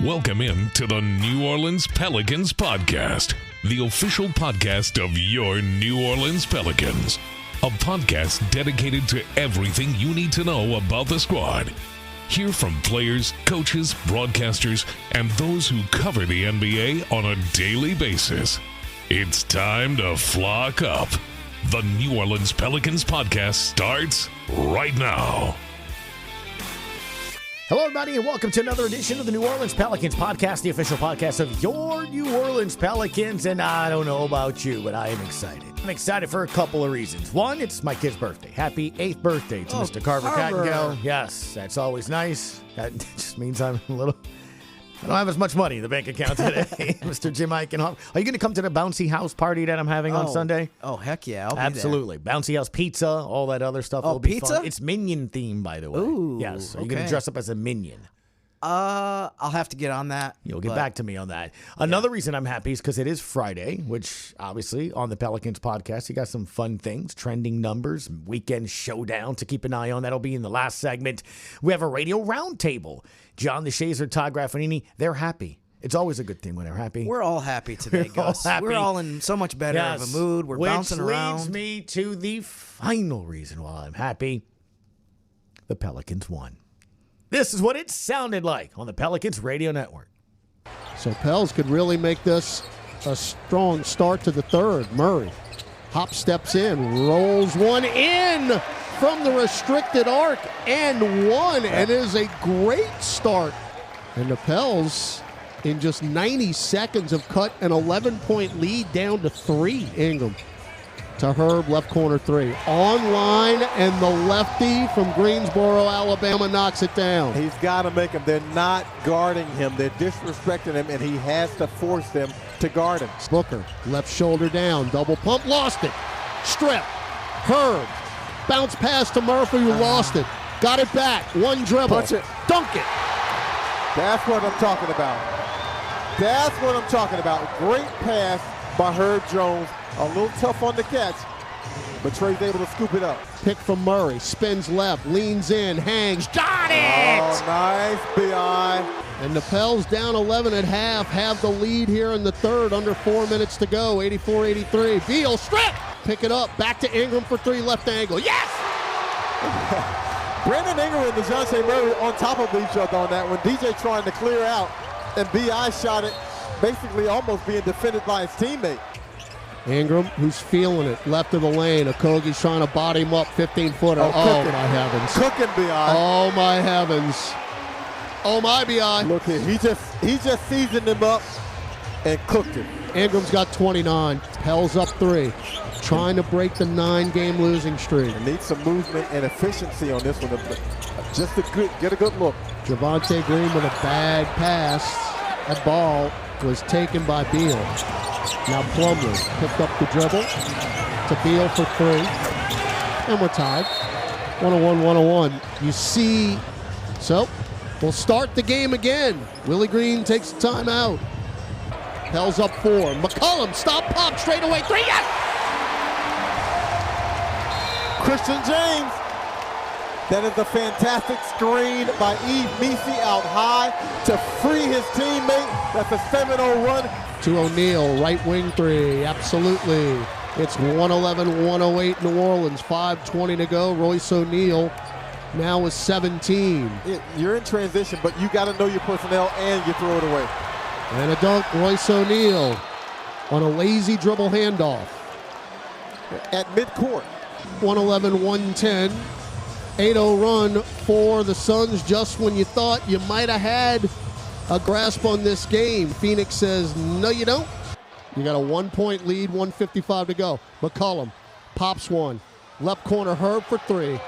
Welcome in to the New Orleans Pelicans Podcast, the official podcast of your New Orleans Pelicans. A podcast dedicated to everything you need to know about the squad. Hear from players, coaches, broadcasters, and those who cover the NBA on a daily basis. It's time to flock up. The New Orleans Pelicans Podcast starts right now. Hello, everybody, and welcome to another edition of the New Orleans Pelicans Podcast, the official podcast of your New Orleans Pelicans. And I don't know about you, but I am excited. I'm excited for a couple of reasons. One, it's my kid's birthday. Happy 8th birthday to Mr. Carver Kattengell. Yes, that's always nice. That just means I don't have as much money in the bank account today. Mr. Jim Eichenhofer. Are you going to come to the bouncy house party that I'm having on Sunday? Oh, heck yeah. I'll Absolutely. Be there. Bouncy house pizza, all that other stuff will be pizza? fun. It's Minion themed, by the way. Ooh, yes. Are you going to dress up as a Minion? I'll have to get on that. You'll get back to me on that. Another reason I'm happy is because it is Friday, which obviously on the Pelicans podcast, you got some fun things, trending numbers, weekend showdown to keep an eye on. That'll be in the last segment. We have a radio roundtable. John, DeShazier, Todd, Graffagnini, they're happy. It's always a good thing when they're happy. We're all happy today, Gus. We're all in so much better of a mood. We're bouncing around. Which leads me to the final reason why I'm happy. The Pelicans won. This is what it sounded like on the Pelicans Radio Network. So Pels could really make this a strong start to the third. Murray hop steps in, rolls one in from the restricted arc and one. And it is a great start. And the Pels, in just 90 seconds, have cut an 11-point lead down to 3. Ingram to Herb, left corner 3. Online, and the lefty from Greensboro, Alabama, knocks it down. He's got to make them. They're not guarding him. They're disrespecting him, and he has to force them to guard him. Booker, left shoulder down, double pump, lost it. Strip, Herb, bounce pass to Murphy, who lost it. Got it back, one dribble, Punch it. Dunk it. That's what I'm talking about. That's what I'm talking about. Great pass by Herb Jones. A little tough on the catch, but Trey's able to scoop it up. Pick from Murray, spins left, leans in, hangs, got it! Oh, nice, B.I. And the Pels down 11 at half, have the lead here in the third, under 4 minutes to go, 84-83. Beal, strip! Pick it up, back to Ingram for 3, left angle, yes! Brandon Ingram and DeShazier Murray on top of each other on that one. DJ trying to clear out, and B.I. shot it, basically almost being defended by his teammate. Ingram, who's feeling it, left of the lane. Okogie's trying to body him up, 15-footer. Oh, my heavens. Cooking, B.I. Oh, my heavens. Oh, my B.I. Look here, he just seasoned him up and cooked him. Ingram's got 29. Pels up 3. Trying to break the 9-game losing streak. Needs some movement and efficiency on this one. Just get a good look. Javonte Green with a bad pass. That ball was taken by Beal. Now Plumlee picked up the dribble to Beal for 3. And we're tied. 101-101. You see, so we'll start the game again. Willie Green takes the timeout. Pels up 4. McCollum, stop, pop, straight away, 3, yes! Christian James. That is a fantastic screen by Yves Missi out high to free his teammate. That's a 7-0 run. To O'Neal, right wing 3, absolutely. It's 111-108 New Orleans, 5:20 to go. Royce O'Neal now with 17. You're in transition, but you got to know your personnel and you throw it away. And a dunk, Royce O'Neal on a lazy dribble handoff. At midcourt. 111-110. 8-0 run for the Suns just when you thought you might have had a grasp on this game. Phoenix says, no, you don't. You got a 1-point lead, 1:55 to go. McCollum pops one. Left corner, Herb for 3.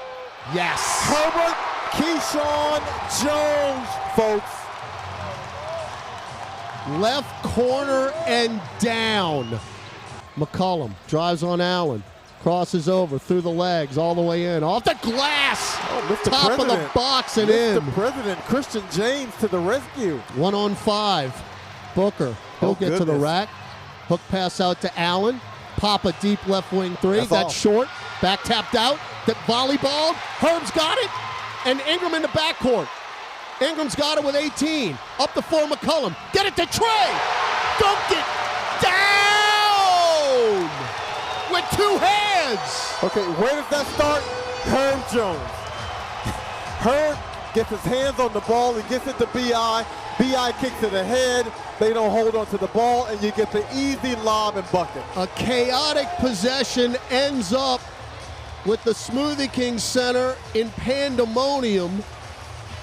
Yes. Herbert Keyshawn Jones, folks. Left corner and down. McCollum drives on Allen. Crosses over through the legs, all the way in. Off the glass! Mr. Top President. of the box and in. Mr. President, Christian James to the rescue. 1-on-5. Booker. He'll get to the rack. Hook pass out to Allen. Pop a deep left wing 3. That's short. Back tapped out. The volleyball. Herb's got it. And Ingram in the backcourt. Ingram's got it with 18. Up the floor, McCollum. Get it to Trey. Dunked it down with 2 hands. Okay, where does that start? Herb Jones. Herb gets his hands on the ball. He gets it to B.I. B.I. kicks it ahead. They don't hold on to the ball, and you get the easy lob and bucket. A chaotic possession ends up with the Smoothie King Center in pandemonium.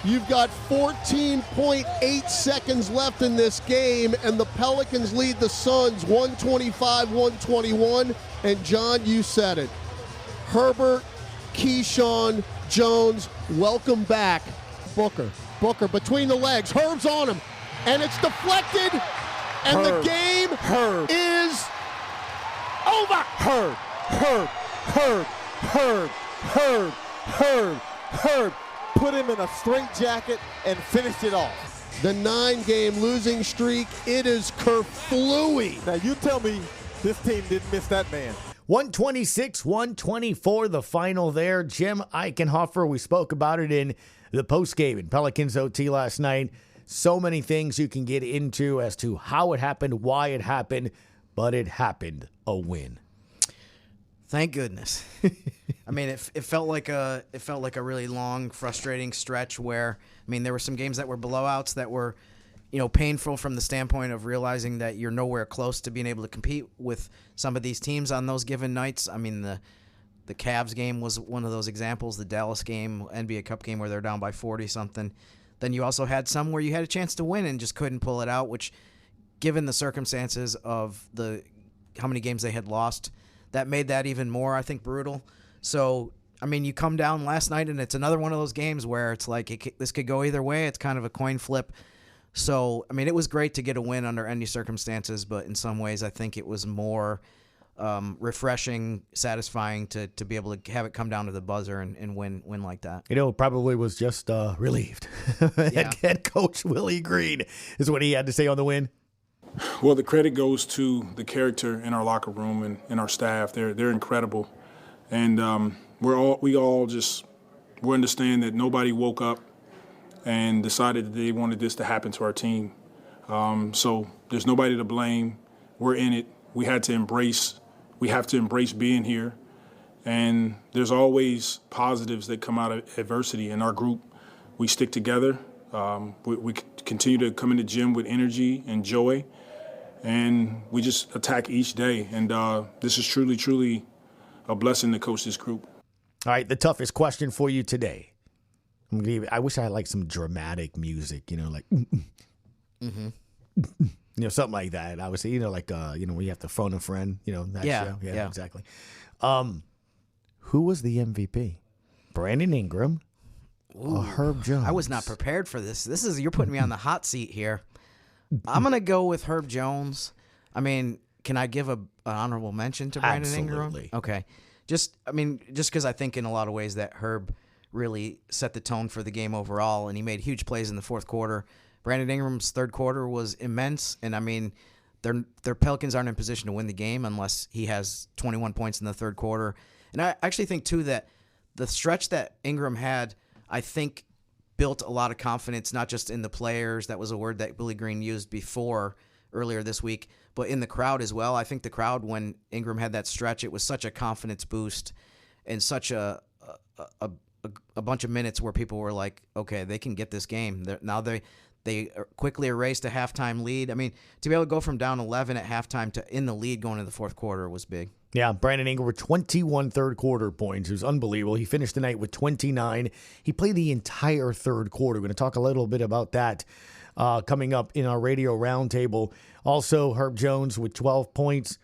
You've got 14.8 seconds left in this game, and the Pelicans lead the Suns 125-121. And John, you said it. Herbert, Keyshawn, Jones, welcome back. Booker between the legs. Herb's on him, and it's deflected, and the game is over. Herb. Put him in a straitjacket and finished it off. The 9-game losing streak, it is kerflooey. Now you tell me this team didn't miss that man. 126-124, the final there. Jim Eichenhofer, we spoke about it in the postgame in Pelicans OT last night. So many things you can get into as to how it happened, why it happened, but it happened. A win. Thank goodness. I mean, it felt like a really long, frustrating stretch where, I mean, there were some games that were blowouts that were, painful from the standpoint of realizing that you're nowhere close to being able to compete with some of these teams on those given nights. I mean, the Cavs game was one of those examples. The Dallas game, NBA Cup game, where they're down by 40-something. Then you also had some where you had a chance to win and just couldn't pull it out, which, given the circumstances of how many games they had lost, that made that even more, I think, brutal. So, I mean, you come down last night, and it's another one of those games where it's like this could go either way. It's kind of a coin flip. So, I mean, it was great to get a win under any circumstances, but in some ways I think it was more refreshing, satisfying to be able to have it come down to the buzzer and win like that. Probably was just relieved. Head coach Willie Green is what he had to say on the win. Well, the credit goes to the character in our locker room and our staff. They're incredible, and we all understand that nobody woke up and decided that they wanted this to happen to our team. So there's nobody to blame. We're in it. We have to embrace being here, and there's always positives that come out of adversity. In our group, we stick together. We continue to come in the gym with energy and joy, and we just attack each day. And this is truly, truly a blessing to coach this group. All right, the toughest question for you today. I wish I had like some dramatic music, like, something like that. I would say, when you have to phone a friend, that show. Yeah, exactly. Who was the MVP? Brandon Ingram. Ooh, Herb Jones. I was not prepared for this. You're putting me on the hot seat here. I'm going to go with Herb Jones. I mean, can I give an honorable mention to Brandon Ingram? Absolutely. Okay. Just because I think in a lot of ways that Herb really set the tone for the game overall, and he made huge plays in the fourth quarter. Brandon Ingram's third quarter was immense, and I mean, their Pelicans aren't in position to win the game unless he has 21 points in the third quarter. And I actually think, too, that the stretch that Ingram had, I think, built a lot of confidence, not just in the players. That was a word that Willie Green used earlier this week, but in the crowd as well. I think the crowd, when Ingram had that stretch, it was such a confidence boost and such a bunch of minutes where people were like, okay, they can get this game. Now they quickly erased a halftime lead. I mean, to be able to go from down 11 at halftime to in the lead going into the fourth quarter was big. Yeah, Brandon Ingram with 21 third quarter points. It was unbelievable. He finished the night with 29. He played the entire third quarter. We're going to talk a little bit about that coming up in our radio roundtable. Also, Herb Jones with 12 points.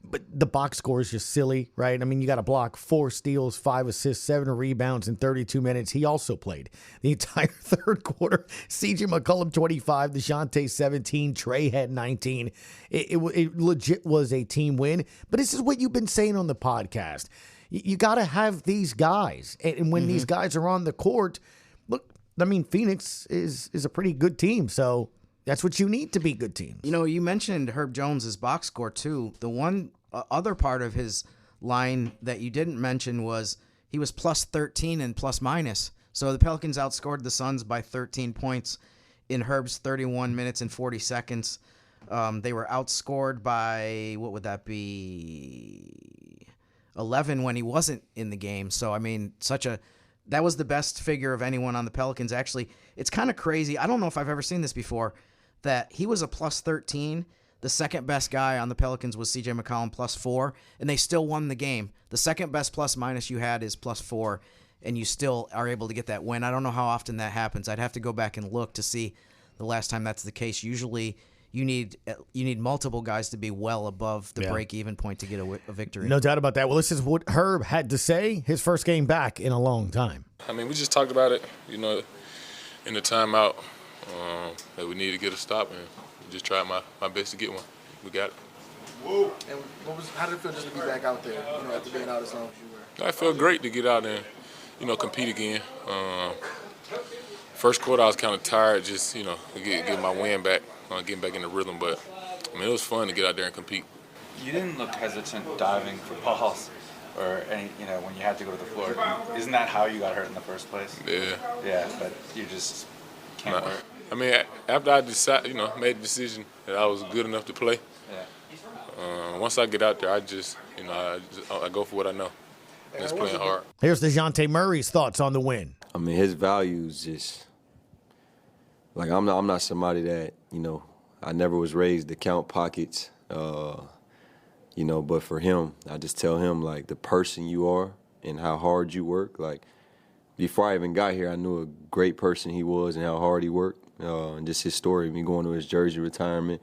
But the box score is just silly, right? I mean, you got to block 4 steals, 5 assists, 7 rebounds in 32 minutes. He also played the entire third quarter. C.J. McCollum, 25, DeShante, 17, Trey had 19. It legit was a team win. But this is what you've been saying on the podcast. You got to have these guys. And when these guys are on the court, look, I mean, Phoenix is a pretty good team. So that's what you need to be good teams. You mentioned Herb Jones's box score, too. The one other part of his line that you didn't mention was he was plus 13 and plus minus. So the Pelicans outscored the Suns by 13 points in Herb's 31 minutes and 40 seconds. They were outscored by, what would that be, 11 when he wasn't in the game. So, I mean, that was the best figure of anyone on the Pelicans. Actually, it's kind of crazy. I don't know if I've ever seen this before, that he was a plus 13. The second best guy on the Pelicans was C.J. McCollum, plus 4, and they still won the game. The second best plus-minus you had is plus 4, and you still are able to get that win. I don't know how often that happens. I'd have to go back and look to see the last time that's the case. Usually you need multiple guys to be well above the break-even point to get a victory. No doubt about that. Well, this is what Herb had to say, his first game back in a long time. I mean, we just talked about it, in the timeout, that we need to get a stop, and we just tried my best to get one. We got it. Whoa. And how did it feel just to be back out there, after being out as long as you were? I felt great to get out there and, compete again. First quarter, I was kind of tired, just, to get my wind back, getting back in the rhythm. But, it was fun to get out there and compete. You didn't look hesitant diving for balls or any, when you had to go to the floor. Isn't that how you got hurt in the first place? Yeah. Yeah, but you just can't work. I mean, after I decided, made the decision that I was good enough to play, once I get out there, I just, I go for what I know. And it's playing hard. Here's DeJounte Murray's thoughts on the win. I mean, his value is just, like, I'm not somebody that, I never was raised to count pockets, but for him, I just tell him, like, the person you are and how hard you work. Like, before I even got here, I knew a great person he was and how hard he worked. And just his story, me going to his jersey retirement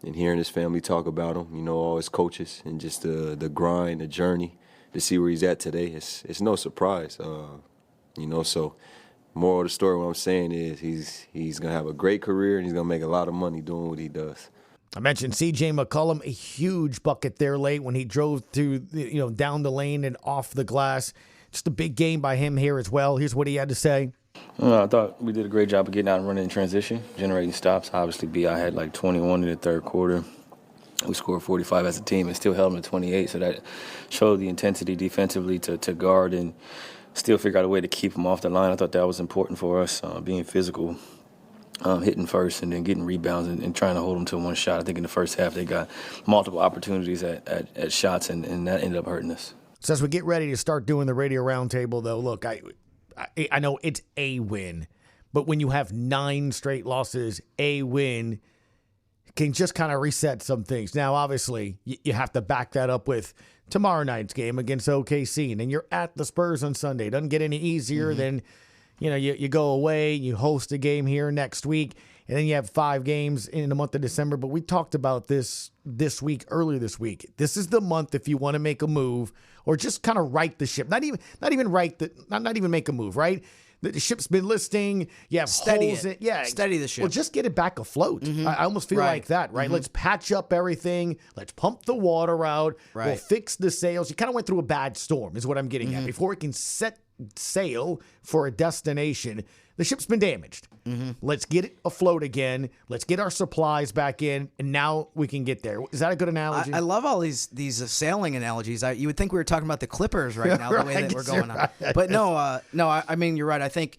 and hearing his family talk about him, all his coaches and just the grind, the journey to see where he's at today. It's no surprise, so moral of the story, what I'm saying is he's going to have a great career and he's going to make a lot of money doing what he does. I mentioned C.J. McCollum, a huge bucket there late when he drove through, down the lane and off the glass. Just a big game by him here as well. Here's what he had to say. I thought we did a great job of getting out and running in transition, generating stops. Obviously, B.I. had like 21 in the third quarter. We scored 45 as a team and still held them to 28, so that showed the intensity defensively to guard and still figure out a way to keep them off the line. I thought that was important for us, being physical, hitting first and then getting rebounds and trying to hold them to one shot. I think in the first half they got multiple opportunities at shots, and that ended up hurting us. So as we get ready to start doing the radio roundtable, though, look, I know it's a win, but when you have 9 straight losses, a win can just kind of reset some things. Now, obviously, you have to back that up with tomorrow night's game against OKC, and then you're at the Spurs on Sunday. It doesn't get any easier than, you go away, you host a game here next week, and then you have 5 games in the month of December. But we talked about this week, earlier this week. This is the month if you want to make a move or just kind of right the ship. Not even make a move, right? The ship's been listing. You have holes in it. Yeah, steady the ship. Well, just get it back afloat. I almost feel like that, right? Let's patch up everything. Let's pump the water out. Right. We'll fix the sails. You kind of went through a bad storm is what I'm getting at. Before it can set sail for a destination, the ship's been damaged. Let's get it afloat again. Let's get our supplies back in, and now we can get there. Is that a good analogy? I love all these sailing analogies. You would think we were talking about the Clippers right now, the way that we're going on. But no, I mean, you're right. I think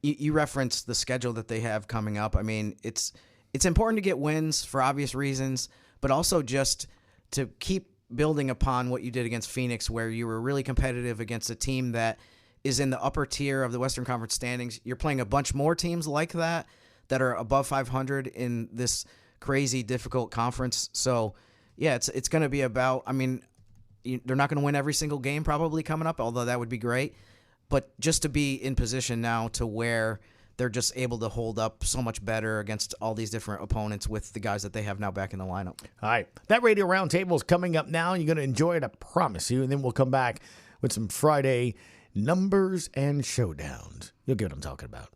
you referenced the schedule that they have coming up. I mean, it's important to get wins for obvious reasons, but also just to keep building upon what you did against Phoenix, where you were really competitive against a team that is in the upper tier of the Western Conference standings. You're playing a bunch more teams like that are above 500 in this crazy, difficult conference. So, yeah, it's going to be about, I mean, they're not going to win every single game probably coming up, although that would be great. But just to be in position now to where they're just able to hold up so much better against all these different opponents with the guys that they have now back in the lineup. All right. That radio roundtable is coming up now. You're going to enjoy it, I promise you. And then we'll come back with some Friday numbers and showdowns. You'll get what I'm talking about.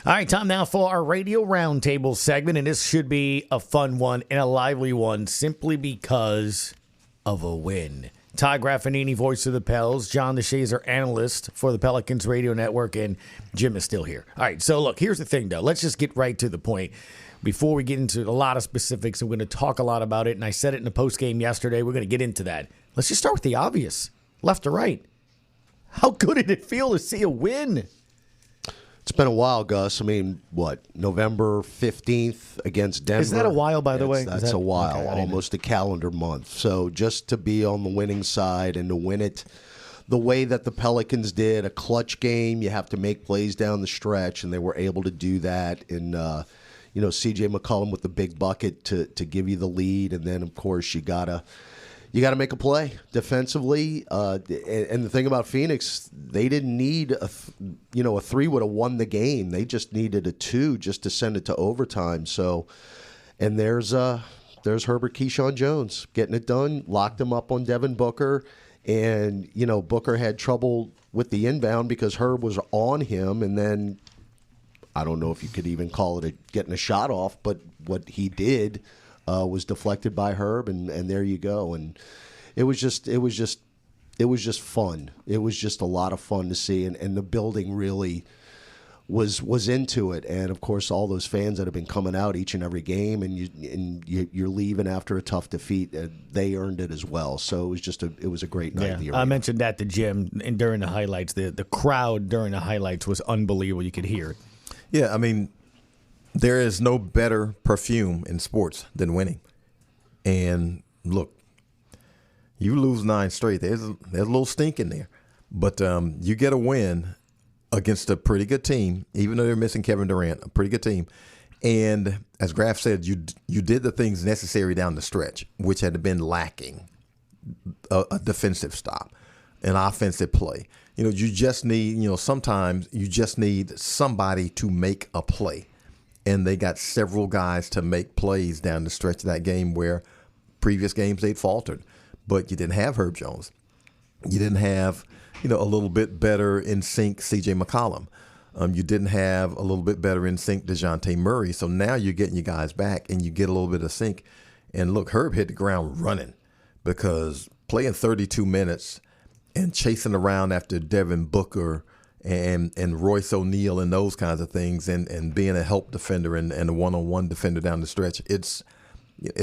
All right, time now for our radio roundtable segment, and this should be a fun one and a lively one simply because of a win. Todd Graffagnini, voice of the Pels, John DeShazier, analyst for the Pelicans Radio Network, and Jim is still here. All right, so look, here's the thing, though. Let's just get right to the point. Before we get into a lot of specifics, I'm going to talk a lot about it, and I said it in the postgame yesterday. We're going to get into that. Let's just start with the obvious, left to right. How good did it feel to see a win? It's been a while, Gus. I mean, what, November 15th against Denver? Is that a while, by the way? That's a while, okay, almost a calendar month. So just to be on the winning side and to win it the way that the Pelicans did, a clutch game, you have to make plays down the stretch, and they were able to do that. And, C.J. McCollum with the big bucket to give you the lead. And then, of course, you got to make a play defensively. And the thing about Phoenix, they didn't need a 3 would have won the game. They just needed a 2 just to send it to overtime. So, and there's Herbert Keyshawn Jones getting it done, locked him up on Devin Booker. And, Booker had trouble with the inbound because Herb was on him. And then I don't know if you could even call it getting a shot off, but what he did was deflected by Herb, and there you go. And it was just fun. It was just a lot of fun to see, and the building really was into it. And of course, all those fans that have been coming out each and every game, and you're leaving after a tough defeat, they earned it as well. So it was a great night. Yeah, I mentioned that to Jim, and during the highlights, the crowd during the highlights was unbelievable. You could hear it. Yeah, I mean, there is no better perfume in sports than winning. And look, you lose 9 straight. There's a little stink in there. But you get a win against a pretty good team, even though they're missing Kevin Durant, a pretty good team. And as Graff said, you did the things necessary down the stretch, which had been lacking, a defensive stop, an offensive play. You just need, sometimes you just need somebody to make a play. And they got several guys to make plays down the stretch of that game where previous games they'd faltered. But you didn't have Herb Jones. You didn't have, a little bit better in sync C.J. McCollum. You didn't have a little bit better in sync DeJounte Murray. So now you're getting your guys back and you get a little bit of sync. And look, Herb hit the ground running because playing 32 minutes and chasing around after Devin Booker and Royce O'Neal and those kinds of things and being a help defender and a one-on-one defender down the stretch, it's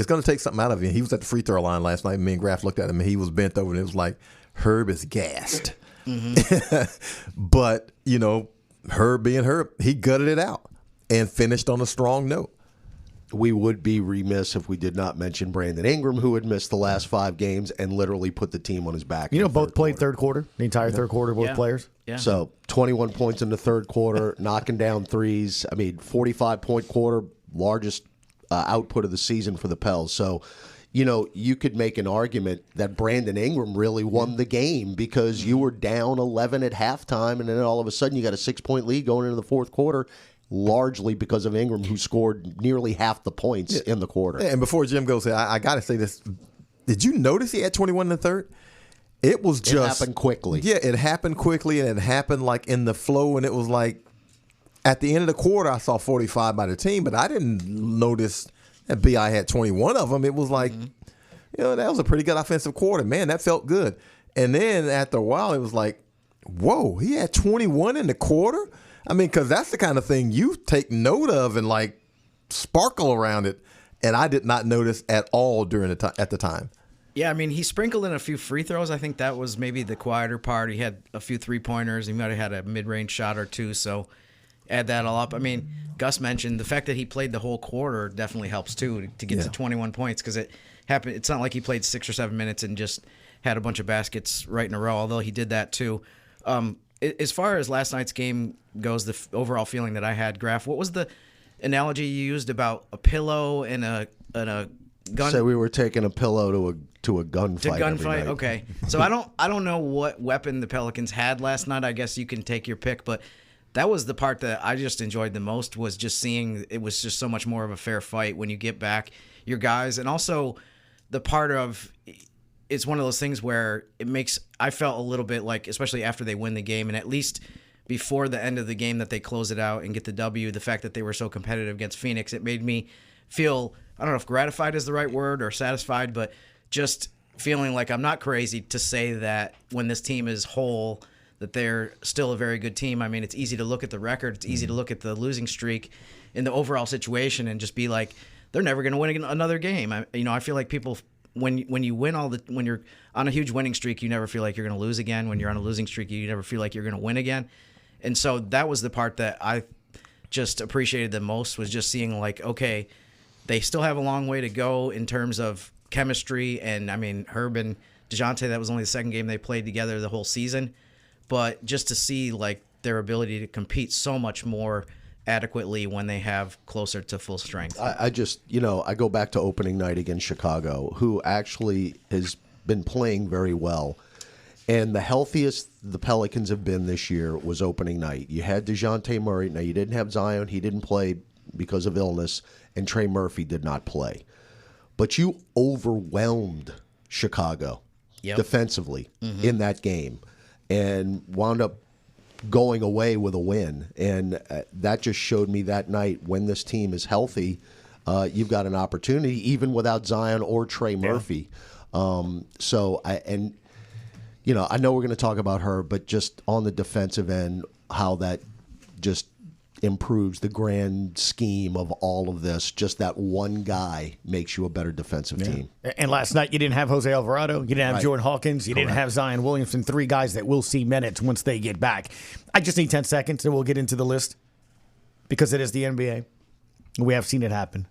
going to take something out of you. He was at the free throw line last night. Me and Graff looked at him, and he was bent over, and it was like, Herb is gassed. Mm-hmm. But, Herb being Herb, he gutted it out and finished on a strong note. We would be remiss if we did not mention Brandon Ingram, who had missed the last 5 games and literally put the team on his back. Both played third quarter, the entire third quarter, both players. Yeah. So 21 points in the third quarter, knocking down threes. 45-point quarter, largest output of the season for the Pels. So, you could make an argument that Brandon Ingram really won the game because you were down 11 at halftime, and then all of a sudden you got a 6-point lead going into the fourth quarter, largely because of Ingram, who scored nearly half the points in the quarter. And before Jim goes, I got to say this. Did you notice he had 21 in the third? It happened quickly. Yeah, it happened quickly, and it happened like in the flow, and it was like at the end of the quarter, I saw 45 by the team, but I didn't notice that B.I. had 21 of them. It was like, that was a pretty good offensive quarter. Man, that felt good. And then after a while, it was like, whoa, he had 21 in the quarter? Because that's the kind of thing you take note of and like sparkle around it. And I did not notice at all at the time. Yeah, he sprinkled in a few free throws. I think that was maybe the quieter part. He had a few 3-pointers. He might have had a mid-range shot or 2. So add that all up. Gus mentioned the fact that he played the whole quarter definitely helps too to get to 21 points because it happened. It's not like he played 6 or 7 minutes and just had a bunch of baskets right in a row, although he did that too. As far as last night's game goes, the overall feeling that I had, Graff, what was the analogy you used about a pillow and a gun? So we were taking a pillow to a gunfight. To gunfight, okay. So I don't know what weapon the Pelicans had last night. I guess you can take your pick, but that was the part that I just enjoyed the most, was just seeing it was just so much more of a fair fight when you get back your guys. And also the part of it's one of those things where I felt a little bit like, especially after they win the game, and at least before the end of the game that they close it out and get the W, the fact that they were so competitive against Phoenix, it made me feel, I don't know if gratified is the right word or satisfied, but just feeling like I'm not crazy to say that when this team is whole, that they're still a very good team. It's easy to look at the record. It's easy to look at the losing streak in the overall situation and just be like, they're never going to win another game. I feel like people, when you win when you're on a huge winning streak, you never feel like you're going to lose again. When you're on a losing streak, you never feel like you're going to win again. And so that was the part that I just appreciated the most, was just seeing like, okay, they still have a long way to go in terms of chemistry. And I mean, Herb and DeJounte, that was only the second game they played together the whole season. But just to see like their ability to compete so much more adequately when they have closer to full strength. I just, I go back to opening night against Chicago, who actually has been playing very well. And the healthiest the Pelicans have been this year was opening night. You had DeJounte Murray. Now, you didn't have Zion. He didn't play because of illness. And Trey Murphy did not play. But you overwhelmed Chicago defensively in that game and wound up going away with a win. And that just showed me that night, when this team is healthy, you've got an opportunity, even without Zion or Trey Murphy. I know we're going to talk about her, but just on the defensive end, how that just improves the grand scheme of all of this. Just that one guy makes you a better defensive team. And last night you didn't have Jose Alvarado, you didn't have Jordan Hawkins, you didn't have Zion Williamson, 3 guys that will see minutes once they get back. I just need 10 seconds and we'll get into the list, because it is the NBA. We have seen it happen.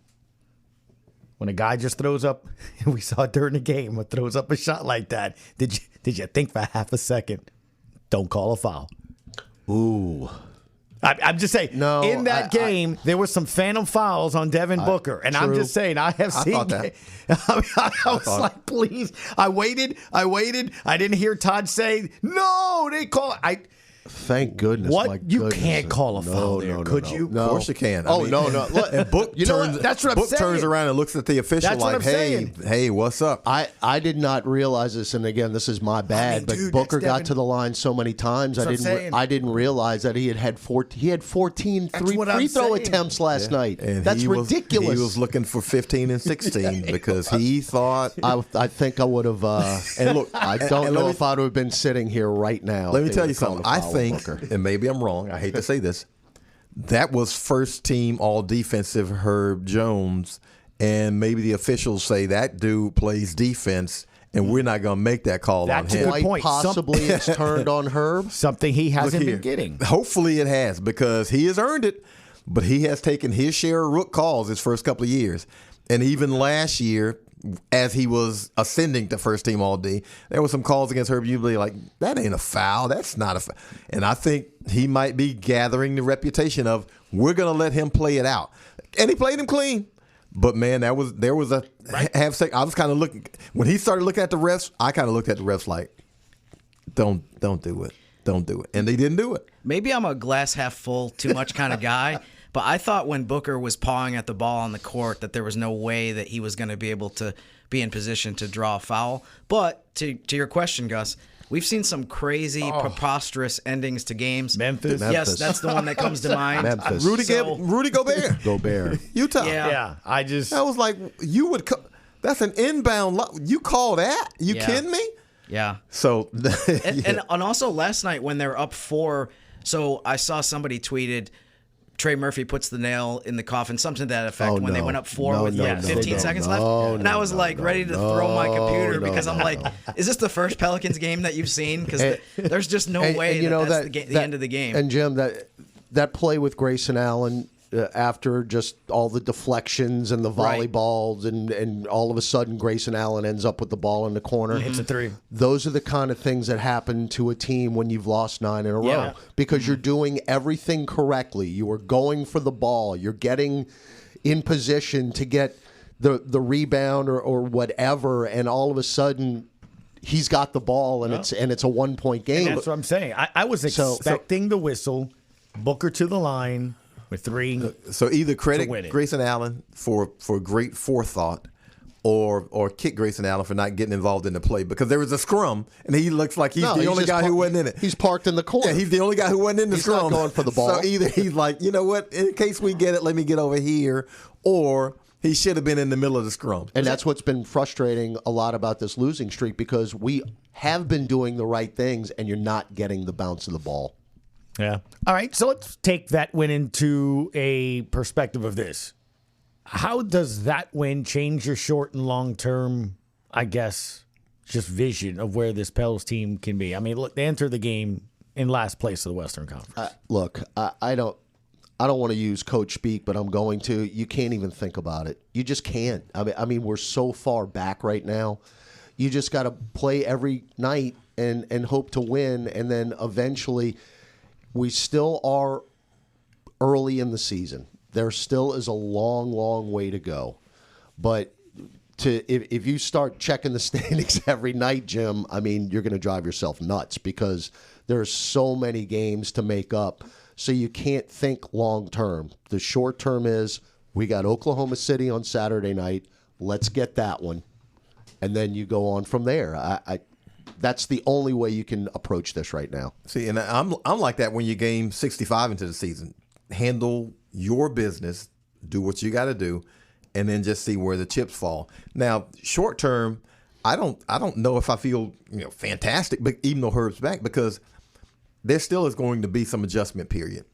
When a guy just throws up, and we saw it during the game, or throws up a shot like that, did you think for half a second, don't call a foul? Ooh. I'm just saying, in that game, there was some phantom fouls on Devin Booker. And I'm just saying, I have seen that. I was like, please. I waited. I didn't hear Todd say, no, they call it. Thank goodness. What? You can't call a foul there, could you? No. Of course you can. No. And Book that's what I'm saying. Turns around and looks at the official like, hey, what's up? I did not realize this, and again, this is my bad, but Booker got to the line so many times, I didn't realize that he had 14 free throw attempts last night. And that's ridiculous. He was looking for 15 and 16 because he thought... I think I would have... and look, I don't know if I would have been sitting here right now. Let me tell you something. I think, and maybe I'm wrong, I hate to say this, that was first team all defensive Herb Jones, and maybe the officials say that dude plays defense and we're not going to make that call on him. That's a good point. Possibly it's turned on Herb. Something he hasn't been getting. Hopefully it has, because he has earned it, but he has taken his share of rook calls his first couple of years. And even last year, as he was ascending to first team all D, there were some calls against Herb Ubley like, that ain't a foul. That's not a foul. And I think he might be gathering the reputation of, we're going to let him play it out. And he played him clean. But, man, there was a half second. I was kind of looking. When he started looking at the refs, I kind of looked at the refs like, don't do it. Don't do it. And they didn't do it. Maybe I'm a glass half full, too much kind of guy. But I thought when Booker was pawing at the ball on the court that there was no way that he was going to be able to be in position to draw a foul. But to your question, Gus, we've seen some crazy, preposterous endings to games. Memphis. Yes, that's the one that comes to mind. Memphis. Rudy Gobert. Utah. Yeah. I was like, you would that's an inbound. You call that? You kidding me? Yeah. So, and also last night when they're up 4, so I saw somebody tweeted, Trey Murphy puts the nail in the coffin, something to that effect, when they went up 4 with 15 seconds left. And I was ready to throw my computer because I'm like, is this the first Pelicans game that you've seen? Because there's just no way that's the end of the game. And Jim, that play with Grayson Allen after just all the deflections and the volleyballs and all of a sudden Grayson Allen ends up with the ball in the corner. Hits a 3. Those are the kind of things that happen to a team when you've lost 9 in a row because you're doing everything correctly. You are going for the ball. You're getting in position to get the rebound or whatever, and all of a sudden he's got the ball and it's a 1-point game. And that's what I'm saying. I was expecting the whistle, Booker to the line, with 3. So either credit Grayson Allen for great forethought or kick Grayson Allen for not getting involved in the play, because there was a scrum and he looks like he's the only guy who wasn't in it. He's parked in the corner. Yeah, he's the only guy who wasn't in the scrum. He's not going for the ball. So either he's like, you know what, in case we get it, let me get over here, or he should have been in the middle of the scrum. And that's what's been frustrating a lot about this losing streak, because we have been doing the right things and you're not getting the bounce of the ball. Yeah. All right, so let's take that win into a perspective of this. How does that win change your short and long-term, I guess, just vision of where this Pels team can be? I mean, look, they enter the game in last place of the Western Conference. Look, I don't want to use coach speak, but I'm going to. You can't even think about it. You just can't. I mean, we're so far back right now. You just got to play every night and hope to win, and then eventually we still are early in the season. There still is a long, long way to go. But if you start checking the standings every night, Jim, I mean, you're going to drive yourself nuts because there's so many games to make up. So you can't think long term. The short term is we got Oklahoma City on Saturday night. Let's get that one. And then you go on from there. That's the only way you can approach this right now. See, and I'm like that when you game 65 into the season. Handle your business, do what you got to do, and then just see where the chips fall. Now, short term, I don't know if I feel fantastic, but even though Herb's back, because there still is going to be some adjustment period,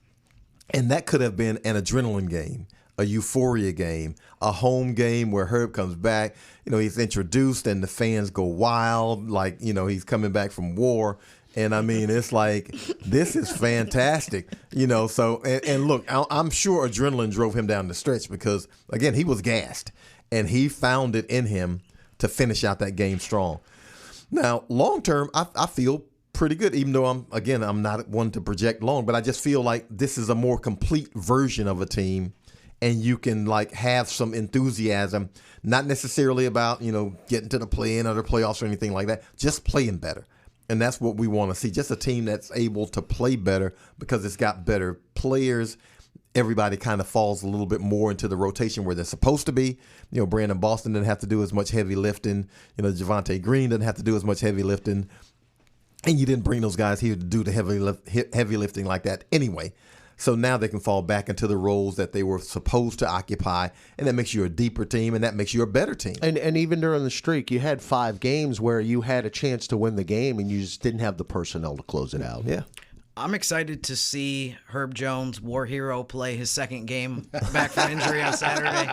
and that could have been an adrenaline game, a euphoria game, a home game where Herb comes back. He's introduced and the fans go wild, like he's coming back from war. And I mean, it's like, this is fantastic, so, and look, I'm sure adrenaline drove him down the stretch because, again, he was gassed and he found it in him to finish out that game strong. Now, long term, I feel pretty good, even though I'm not one to project long, but I just feel like this is a more complete version of a team and you can have some enthusiasm, not necessarily about, getting to the play-in or the playoffs or anything like that, just playing better. And that's what we want to see, just a team that's able to play better because it's got better players. Everybody kind of falls a little bit more into the rotation where they're supposed to be. Brandon Boston didn't have to do as much heavy lifting. Javonte Green didn't have to do as much heavy lifting. And you didn't bring those guys here to do the heavy lifting like that anyway. So now they can fall back into the roles that they were supposed to occupy, and that makes you a deeper team, and that makes you a better team. And even during the streak, you had 5 games where you had a chance to win the game, and you just didn't have the personnel to close it out. Yeah. I'm excited to see Herb Jones, war hero, play his second game back from injury on Saturday.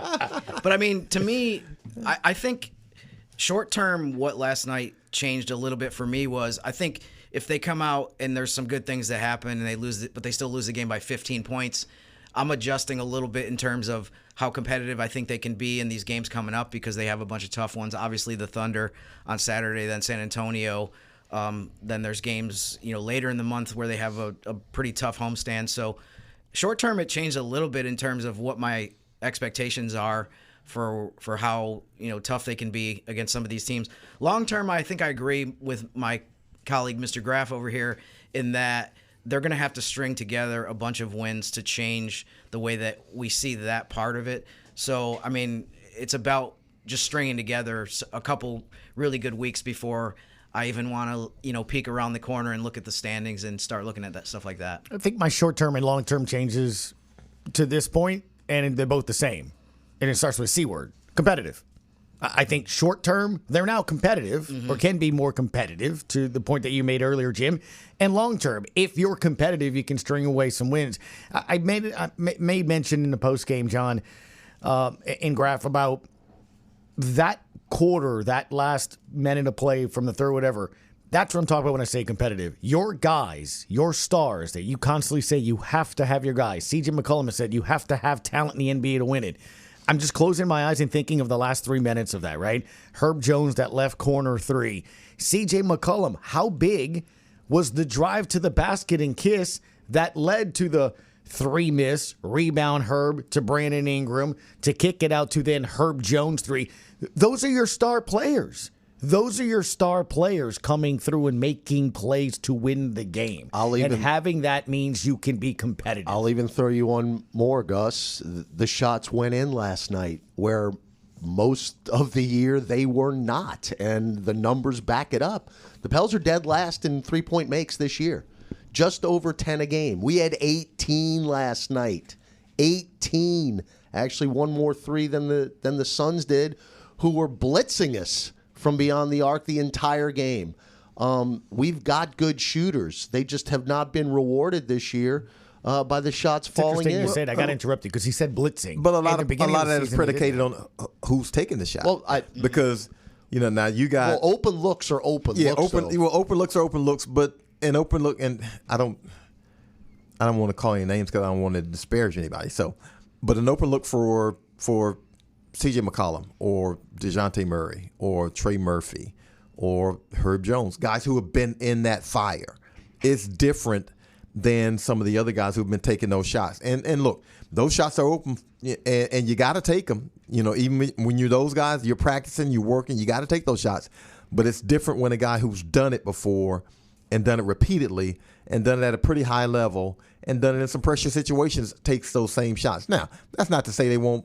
But, I mean, to me, I think short-term what last night changed a little bit for me was I think – if they come out and there's some good things that happen and they lose it, but they still lose the game by 15 points, I'm adjusting a little bit in terms of how competitive I think they can be in these games coming up because they have a bunch of tough ones. Obviously, the Thunder on Saturday, then San Antonio. Then there's games later in the month where they have a pretty tough homestand. So short term, it changed a little bit in terms of what my expectations are for how tough they can be against some of these teams. Long term, I think I agree with my colleague Mr. Graff over here in that they're going to have to string together a bunch of wins to change the way that we see that part of it. So, I mean, it's about just stringing together a couple really good weeks before I even want to, peek around the corner and look at the standings and start looking at that stuff like that. I think my short-term and long-term changes to this point, and they're both the same. And it starts with C word, competitive. I think short-term, they're now competitive or can be more competitive to the point that you made earlier, Jim. And long-term, if you're competitive, you can string away some wins. I made mention in the post-game, John, in Graff, about that quarter, that last minute of play from the third, whatever. That's what I'm talking about when I say competitive. Your guys, your stars that you constantly say you have to have your guys. C.J. McCollum has said you have to have talent in the NBA to win it. I'm just closing my eyes and thinking of the last 3 minutes of that, right? Herb Jones, that left corner 3. C.J. McCollum, how big was the drive to the basket and kiss that led to the 3 miss, rebound Herb to Brandon Ingram, to kick it out to then Herb Jones 3. Those are your star players. Those are your star players coming through and making plays to win the game. And having that means you can be competitive. I'll even throw you one more, Gus. The shots went in last night where most of the year they were not, and the numbers back it up. The Pels are dead last in three-point makes this year, just over 10 a game. We had 18 last night. 18. Actually, one more 3 than the Suns did, who were blitzing us from beyond the arc the entire game. We've got good shooters. They just have not been rewarded this year by the shots falling in. You said I got interrupted because he said blitzing. But a lot of that is predicated on who's taking the shot. Well, because now you got open looks are open looks. Open looks are open looks. But an open look, and I don't want to call any names because I don't want to disparage anybody. So, but an open look for C.J. McCollum or DeJounte Murray or Trey Murphy or Herb Jones, guys who have been in that fire. It's different than some of the other guys who've been taking those shots. And look, those shots are open, and you got to take them. You know, even when you're those guys, you're practicing, you're working, you got to take those shots. But it's different when a guy who's done it before and done it repeatedly and done it at a pretty high level and done it in some pressure situations takes those same shots. Now, that's not to say they won't,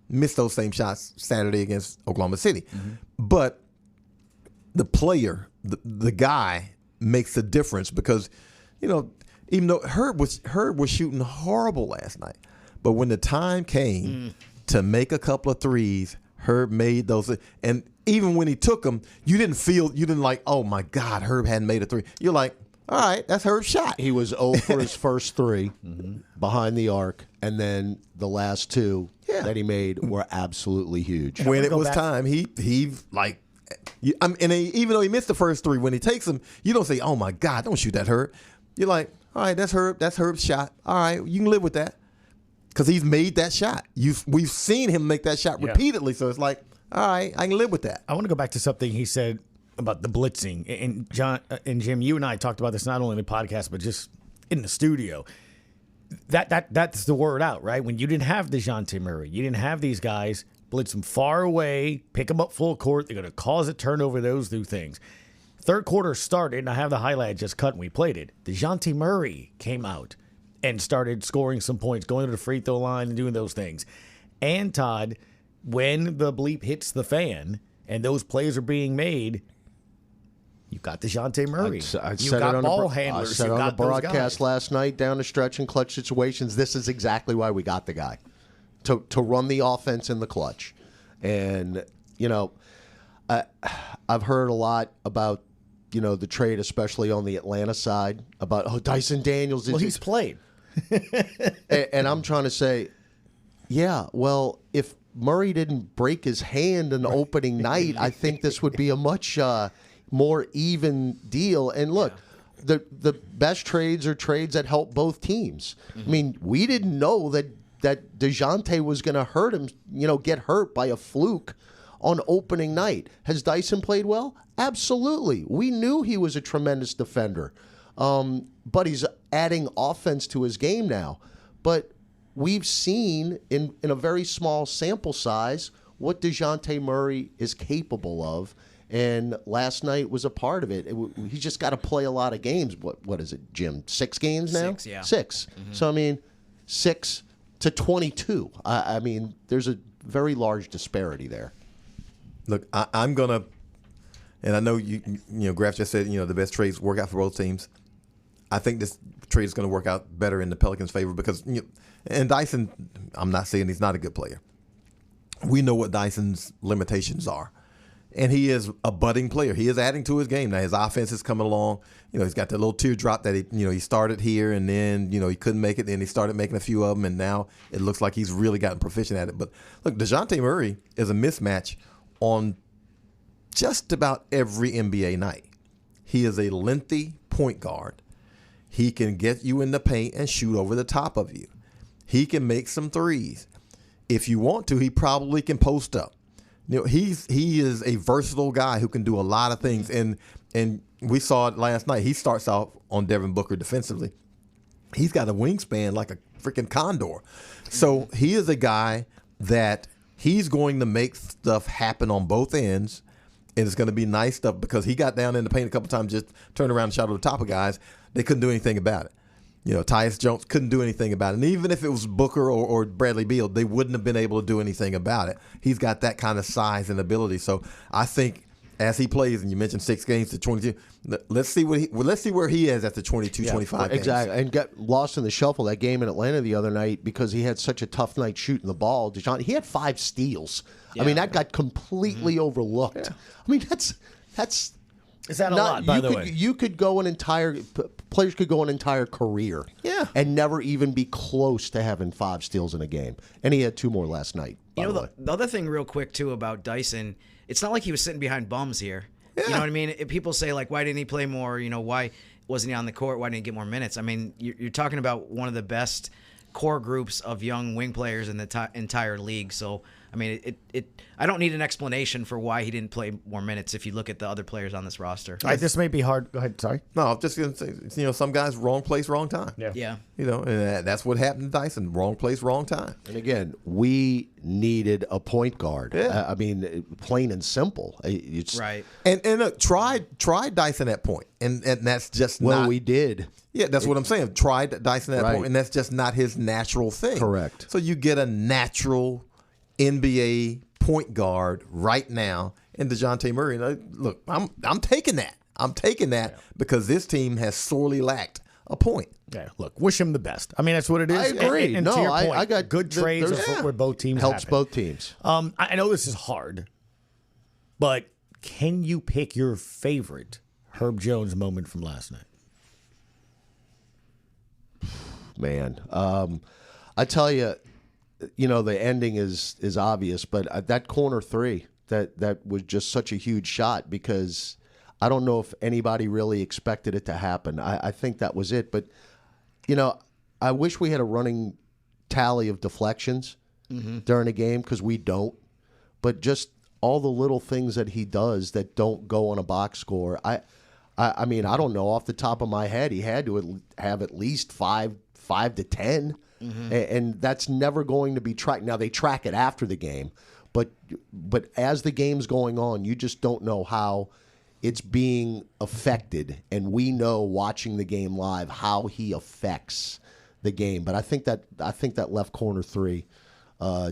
miss those same shots Saturday against Oklahoma City. Mm-hmm. But the player, the guy makes a difference because, even though Herb was shooting horrible last night, but when the time came to make a couple of threes, Herb made those. And even when he took them, you didn't like, oh my God, Herb hadn't made a three. You're like, all right, that's Herb's shot. He was 0 for his first three behind the arc, and then the last two that he made were absolutely huge. When it was time, he like. Even though he missed the first three, when he takes them, you don't say, "Oh my God, don't shoot that Herb." You're like, "All right, that's Herb. That's Herb's shot. All right, you can live with that because he's made that shot. We've seen him make that shot repeatedly, so it's like, all right, I can live with that." I want to go back to something he said about the blitzing, and John and Jim, you and I talked about this not only in the podcast but just in the studio. That's the word out, right? When you didn't have DeJounte Murray, you didn't have these guys. Blitz them far away, pick them up full court. They're going to cause a turnover, those two things. Third quarter started, and I have the highlight just cut when we played it. DeJounte Murray came out and started scoring some points, going to the free throw line and doing those things. And, Todd, when the bleep hits the fan and those plays are being made, you've got DeJounte Murray. You've got ball handlers. I said on the broadcast last night, down the stretch in clutch situations, this is exactly why we got the guy. To run the offense in the clutch. And, I've heard a lot about, the trade, especially on the Atlanta side, about, Dyson Daniels. Well, he's played. And I'm trying to say, yeah, well, if Murray didn't break his hand in the opening night, I think this would be a much more even deal. And look, the best trades are trades that help both teams. Mm-hmm. I mean, we didn't know that DeJounte was going to hurt him, get hurt by a fluke on opening night. Has Dyson played well? Absolutely. We knew he was a tremendous defender. But he's adding offense to his game now. But we've seen in a very small sample size what DeJounte Murray is capable of. And last night was a part of it. He's just got to play a lot of games. What is it, Jim? 6 games now? 6, yeah. 6. Mm-hmm. So, 6 to 22. I mean, there's a very large disparity there. Look, I'm going to, and I know Graff just said, the best trades work out for both teams. I think this trade is going to work out better in the Pelicans' favor because, and Dyson, I'm not saying he's not a good player. We know what Dyson's limitations are. And he is a budding player. He is adding to his game. Now, his offense is coming along. He's got that little teardrop that he started here and then, he couldn't make it. Then he started making a few of them, and now it looks like he's really gotten proficient at it. But, look, DeJounte Murray is a mismatch on just about every NBA night. He is a lengthy point guard. He can get you in the paint and shoot over the top of you. He can make some threes. If you want to, he probably can post up. He is a versatile guy who can do a lot of things, and we saw it last night. He starts off on Devin Booker defensively. He's got a wingspan like a freaking condor. So he is a guy that he's going to make stuff happen on both ends, and it's going to be nice stuff because he got down in the paint a couple times, just turned around and shot over the top of guys. They couldn't do anything about it. Tyus Jones couldn't do anything about it. And even if it was Booker or Bradley Beal, they wouldn't have been able to do anything about it. He's got that kind of size and ability. So I think as he plays, and you mentioned 6 games to 22, let's see where he is at the 22, 25 games. Exactly. And got lost in the shuffle that game in Atlanta the other night because he had such a tough night shooting the ball. He had 5 steals. Yeah. I mean, that got completely overlooked. Yeah. I mean, that's is that a lot, by the way? You could go players could go an entire career and never even be close to having 5 steals in a game. And he had 2 more last night. The other thing real quick, too, about Dyson, it's not like he was sitting behind bums here. Yeah. You know what I mean? People say, like, why didn't he play more? Why? wasn't he on the court? Why didn't he get more minutes? I mean, you're talking about one of the best core groups of young wing players in the entire league. So, I mean, I don't need an explanation for why he didn't play more minutes if you look at the other players on this roster. This may be hard. Go ahead. Sorry. No, I'm just going to say, some guys, wrong place, wrong time. Yeah. And that's what happened to Dyson. Wrong place, wrong time. And again, we needed a point guard. Yeah. I mean, plain and simple. It's, right. And look, tried Dyson at point, and that's just well, not. we did. Yeah, that's what I'm saying. Tried Dyson at point, and that's just not his natural thing. Correct. So you get a natural NBA point guard right now in DeJounte Murray. Look, I'm taking that. I'm taking that because this team has sorely lacked a point. Yeah, look, wish him the best. I mean, that's what it is. I agree. And no, to your point, I got good trades where both teams helps happen. both teams. I know this is hard, but can you pick your favorite Herb Jones moment from last night? Man, I tell you, the ending is obvious, but that corner three, that was just such a huge shot because I don't know if anybody really expected it to happen. I think that was it. But, I wish we had a running tally of deflections during a game because we don't. But just all the little things that he does that don't go on a box score, I mean, I don't know off the top of my head. He had to have at least 5 to 10. And that's never going to be tracked. Now, they track it after the game, but as the game's going on, you just don't know how it's being affected. And we know, watching the game live, how he affects the game. But I think that left corner three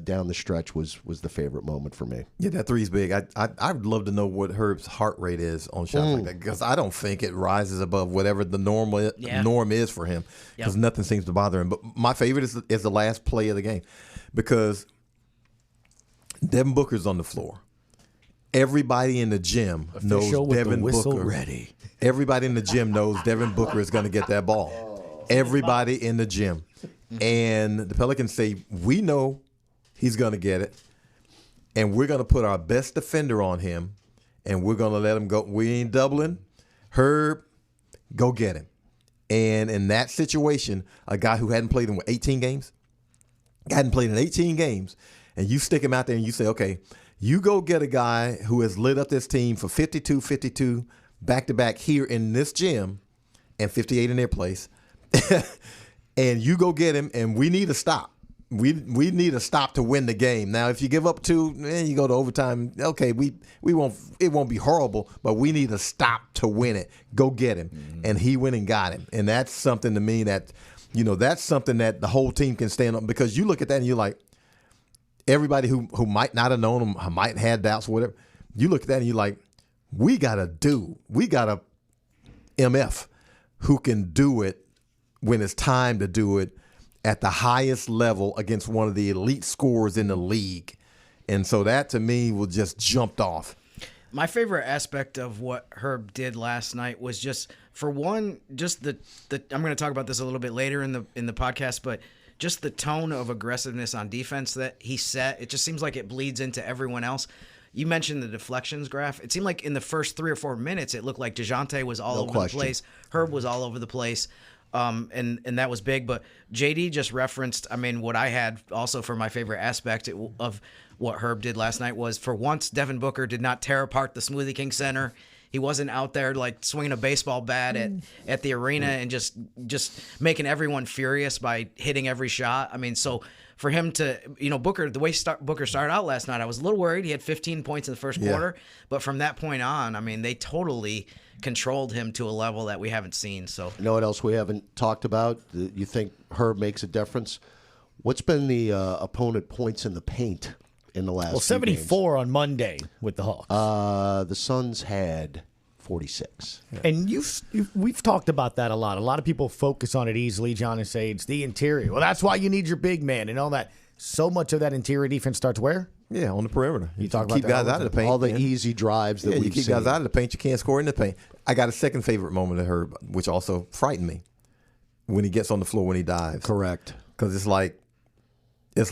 down the stretch was the favorite moment for me. Yeah, that three's big. I'd love to know what Herb's heart rate is on shots like that because I don't think it rises above whatever the norm is for him because nothing seems to bother him. But my favorite is the last play of the game because Devin Booker's on the floor. Everybody in the gym knows Devin Booker. Ready. Everybody in the gym knows Devin Booker is going to get that ball. Everybody in the gym. And the Pelicans say, we know he's going to get it, and we're going to put our best defender on him, and we're going to let him go. We ain't doubling. Herb, go get him. And in that situation, a guy who hadn't played in 18 games, and you stick him out there and you say, okay, you go get a guy who has lit up this team for 52 back-to-back here in this gym and 58 in their place, and you go get him, and we need a stop. We need a stop to win the game. Now, if you give up 2, you go to overtime. Okay, we won't. It won't be horrible, but we need a stop to win it. Go get him, and he went and got him, and that's something to me that, that's something that the whole team can stand up because you look at that and you're like, everybody who might not have known him, might have had doubts or whatever. You look at that and you're like, we got a MF who can do it when it's time to do it at the highest level against one of the elite scorers in the league. And so that, to me, was just jumped off. My favorite aspect of what Herb did last night was just, for one, just the I'm going to talk about this a little bit later in the podcast, but just the tone of aggressiveness on defense that he set. It just seems like it bleeds into everyone else. You mentioned the deflections graph. It seemed like in the first 3 or 4 minutes, it looked like DeJounte was all over the place. Herb was all over the place. And that was big. But JD just referenced, what I had also for my favorite aspect of what Herb did last night was, for once, Devin Booker did not tear apart the Smoothie King Center. He wasn't out there like swinging a baseball bat at the arena and just making everyone furious by hitting every shot. So for him to, Booker, the way Booker started out last night, I was a little worried. He had 15 points in the first quarter. But from that point on, they totally controlled him to a level that we haven't seen. So, you know what else we haven't talked about? You think Herb makes a difference? What's been the opponent points in the paint in the last? 74 on Monday with the Hawks. The Suns had 46. Yeah. And we've talked about that a lot. A lot of people focus on it easily, John, and say it's the interior. Well, that's why you need your big man and all that. So much of that interior defense starts where? Yeah, on the perimeter. You talk about keep guys out of the paint. All the easy drives that you keep guys out of the paint. You can't score in the paint. I got a second favorite moment of Herb, which also frightened me, when he gets on the floor when he dives. Correct. Because it's like that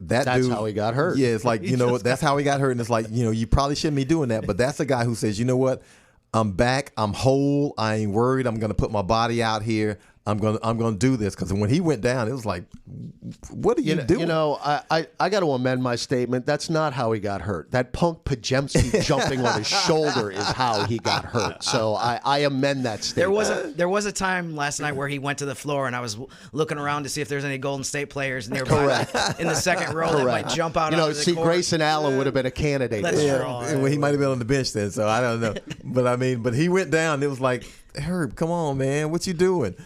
that's dude. That's how he got hurt. Yeah, it's like, that's how he got hurt. And it's like, you probably shouldn't be doing that. But that's a guy who says, you know what? I'm back. I'm whole. I ain't worried. I'm going to put my body out here. I'm going to do this. Because when he went down, it was like, what are you doing? You know, I got to amend my statement. That's not how he got hurt. That punk Pajemski jumping on his shoulder is how he got hurt. So I amend that statement. There was a time last night where he went to the floor, and I was looking around to see if there's any Golden State players nearby in the second row that might jump out. See, Grayson Allen would have been a candidate. Well, he might have been on the bench then, so I don't know. But he went down. It was like, Herb, come on, man, what you doing?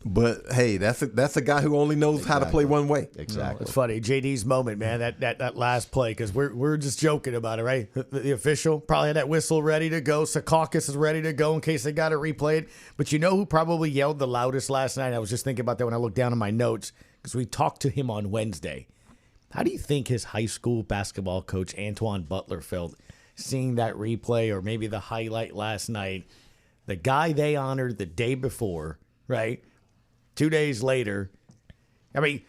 But hey, that's a guy who only knows how to play one way. Exactly. It's funny, JD's moment, man. That last play, because we're just joking about it, right? The official probably had that whistle ready to go. Secaucus is ready to go in case they got to replay it. But you know who probably yelled the loudest last night? I was just thinking about that when I looked down at my notes because we talked to him on Wednesday. How do you think his high school basketball coach Antoine Butler felt seeing that replay or maybe the highlight last night? The guy they honored the day before, right? 2 days later, I mean,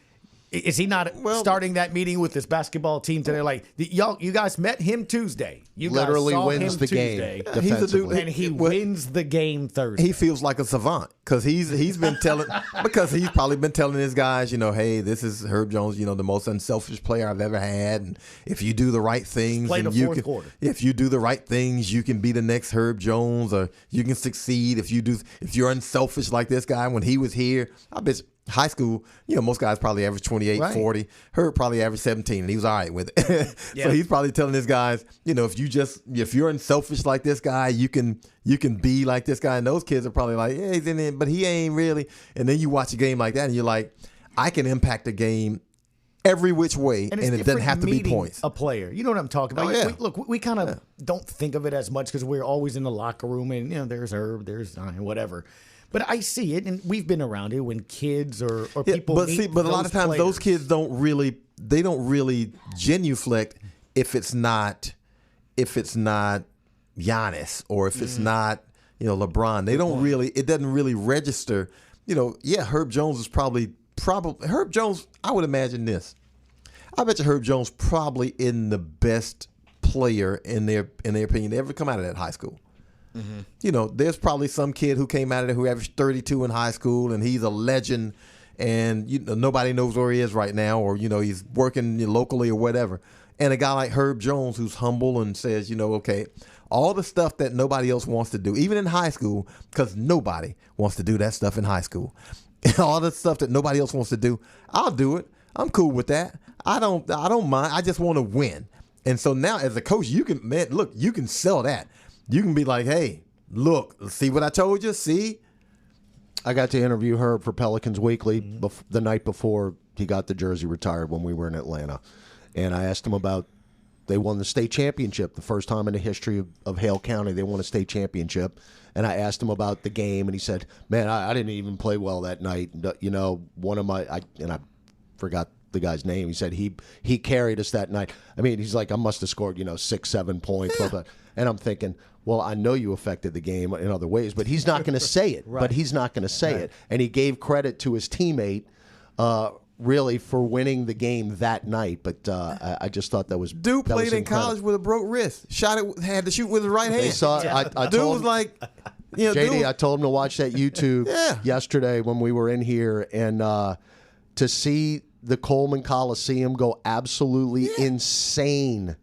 is he not starting that meeting with this basketball team today? Like, you guys met him Tuesday. You literally guys saw wins him the Tuesday. game. He's a dude, and he wins the game Thursday. He feels like a savant because he's been telling because he's probably been telling his guys, hey, this is Herb Jones, the most unselfish player I've ever had, and if you do the right things, Play the fourth quarter. If you do the right things, you can be the next Herb Jones, or you can succeed if you're unselfish like this guy. When he was here, I bet. High school, most guys probably average 28, right. 40. Herb probably averaged 17, and he was all right with it. So he's probably telling his guys, if you're unselfish like this guy, you can be like this guy. And those kids are probably like, yeah, he's in it, but he ain't really. And then you watch a game like that, and you're like, I can impact the game every which way, and it doesn't have to be points. A player, you know what I'm talking about. Oh, yeah. We kind of don't think of it as much because we're always in the locker room, and there's Herb, there's whatever. But I see it, and we've been around it when kids or people. But a lot of times players. Those kids don't really genuflect if it's not Giannis or if it's not LeBron. They don't really. It doesn't really register. Herb Jones is probably Herb Jones. I would imagine this. I bet you Herb Jones probably in the best player in their opinion to ever come out of that high school. Mm-hmm. There's probably some kid who came out of there who averaged 32 in high school, and he's a legend, and nobody knows where he is right now, or he's working locally or whatever. And a guy like Herb Jones, who's humble and says, okay, all the stuff that nobody else wants to do, even in high school, because nobody wants to do that stuff in high school. All the stuff that nobody else wants to do, I'll do it. I'm cool with that. I don't mind. I just want to win. And so now, as a coach, you can sell that. You can be like, hey, look, see what I told you? See? I got to interview Herb for Pelicans Weekly the night before he got the jersey retired when we were in Atlanta. And I asked him about, they won the state championship, the first time in the history of Hale County they won a state championship. And I asked him about the game, and he said, man, I didn't even play well that night. One of my, and I forgot the guy's name. He said he carried us that night. I mean, he's like, I must have scored 6-7 points. Yeah. And I'm thinking, well, I know you affected the game in other ways, but he's not going to say it. Right. But he's not going to say it. And he gave credit to his teammate, really, for winning the game that night. But I just thought that was dude that played was in college with a broke wrist. Had to shoot with his right hand. They saw. I dude told was like, JD. I told him to watch that YouTube yesterday when we were in here, and to see the Coleman Coliseum go absolutely insane.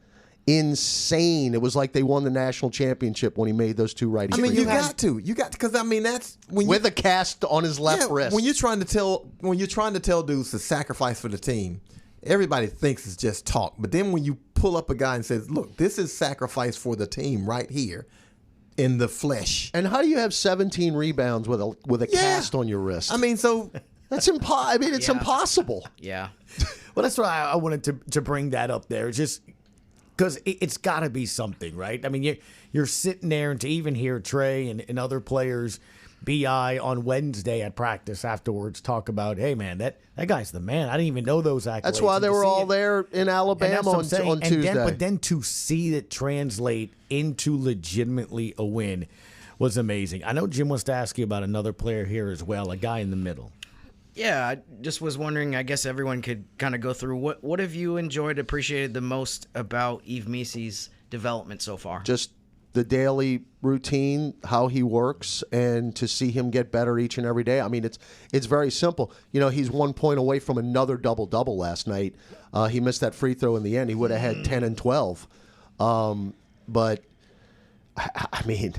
It was like they won the national championship when he made those two right. I mean, you got to, because that's when with a cast on his left wrist. When you're trying to tell dudes to sacrifice for the team, everybody thinks it's just talk. But then when you pull up a guy and says, "Look, this is sacrifice for the team right here, in the flesh." And how do you have 17 rebounds with a cast on your wrist? I mean, so that's impossible. I mean, it's impossible. Yeah. Well, that's why I wanted to bring that up there. Just because it's got to be something, right? I mean, you're sitting there, and to even hear Trey and other players, BI on Wednesday at practice afterwards talk about, hey, man, that guy's the man. I didn't even know those accolades. That's why they were all there in Alabama on Tuesday. But then to see it translate into legitimately a win was amazing. I know Jim wants to ask you about another player here as well, a guy in the middle. Yeah, I just was wondering, I guess everyone could kind of go through, what have you appreciated the most about Yves Misi's development so far? Just the daily routine, how he works, and to see him get better each and every day. I mean, it's very simple. He's 1 point away from another double-double last night. He missed that free throw in the end. He would have had 10 and 12. But, I mean,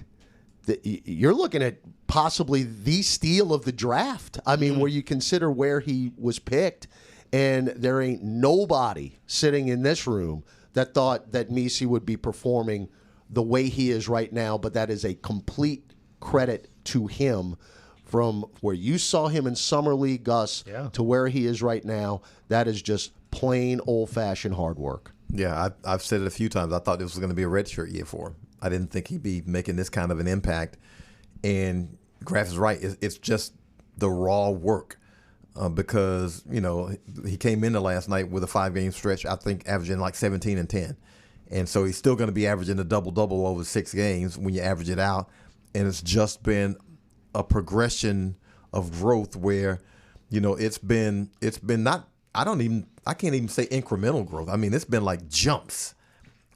you're looking at possibly the steal of the draft. I mean, where you consider where he was picked, and there ain't nobody sitting in this room that thought that Messi would be performing the way he is right now, but that is a complete credit to him. From where you saw him in Summer League, Gus, to where he is right now, that is just plain old-fashioned hard work. Yeah, I've said it a few times. I thought this was going to be a redshirt year for him. I didn't think he'd be making this kind of an impact. And Graff is right. It's just the raw work because, he came into last night with a 5-game stretch, I think, averaging like 17 and 10. And so he's still going to be averaging a double-double over 6 games when you average it out. And it's just been a progression of growth where, it's been not, I can't even say incremental growth. I mean, it's been like jumps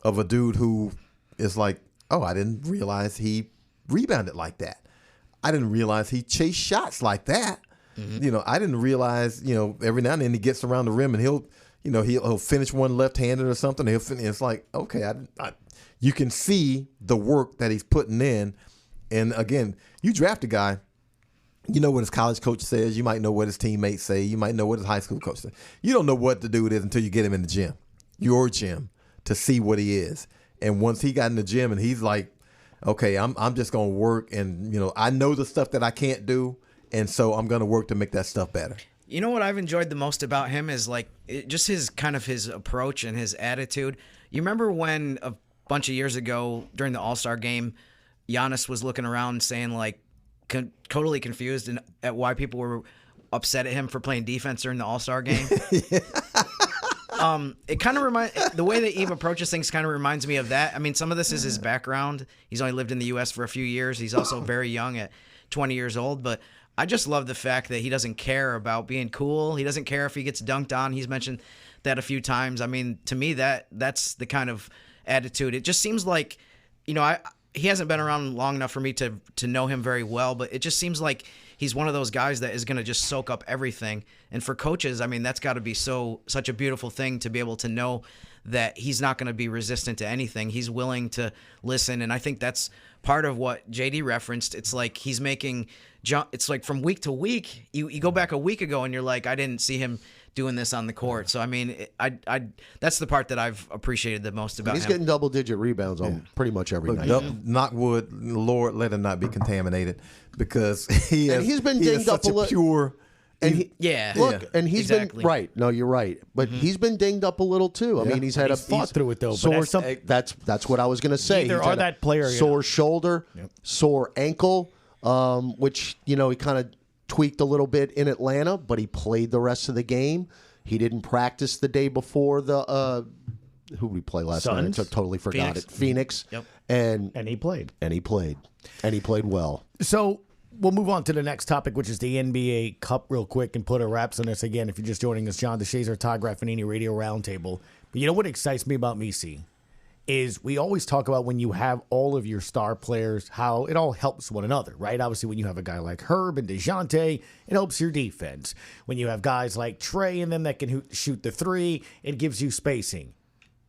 of a dude who is like, oh, I didn't realize he rebounded like that. I didn't realize he chased shots like that. Mm-hmm. I didn't realize, every now and then he gets around the rim and he'll finish one left-handed or something. It's like, okay, you can see the work that he's putting in. And again, you draft a guy, you know what his college coach says. You might know what his teammates say. You might know what his high school coach says. You don't know what the dude is until you get him in the gym, your gym, to see what he is. And once he got in the gym and he's like, okay, I'm just going to work and, I know the stuff that I can't do, and so I'm going to work to make that stuff better. You know what I've enjoyed the most about him is just his approach and his attitude. You remember when a bunch of years ago during the All-Star game, Giannis was looking around saying totally confused at why people were upset at him for playing defense during the All-Star game. It kind of the way that Eve approaches things kind of reminds me of that. I mean, some of this is his background. He's only lived in the U.S. for a few years. He's also very young at 20 years old, but I just love the fact that he doesn't care about being cool. He doesn't care if he gets dunked on. He's mentioned that a few times. I mean, to me, that's the kind of attitude. It just seems like, he hasn't been around long enough for me to know him very well, but it just seems like he's one of those guys that is going to just soak up everything. And for coaches, I mean, that's got to be such a beautiful thing to be able to know that he's not going to be resistant to anything. He's willing to listen, and I think that's part of what JD referenced. It's like he's making it's like from week to week. You go back a week ago and you're like, I didn't see him doing this on the court. So I mean, I that's the part that I've appreciated the most about him. He's getting double-digit rebounds on pretty much every night. Knock wood, Lord, let him not be contaminated, because he's been dinged up a little. Pure. And he's been right. No, you're right. But he's been dinged up a little too. I mean, he's had fought through it though. Sore, that's what I was going to say. Either are that player. Sore shoulder, sore ankle, which he kind of tweaked a little bit in Atlanta, but he played the rest of the game. He didn't practice the day before the who did we play last night? I totally forgot it. Phoenix. Yep. And he played. And he played well. So we'll move on to the next topic, which is the NBA Cup real quick, and put a wraps on this again. If you're just joining us, John DeShazier, Todd Graffagnini, Radio Roundtable. But you know what excites me about Messi is we always talk about when you have all of your star players, how it all helps one another, right? Obviously, when you have a guy like Herb and DeJounte, it helps your defense. When you have guys like Trey and them that can shoot the three, it gives you spacing.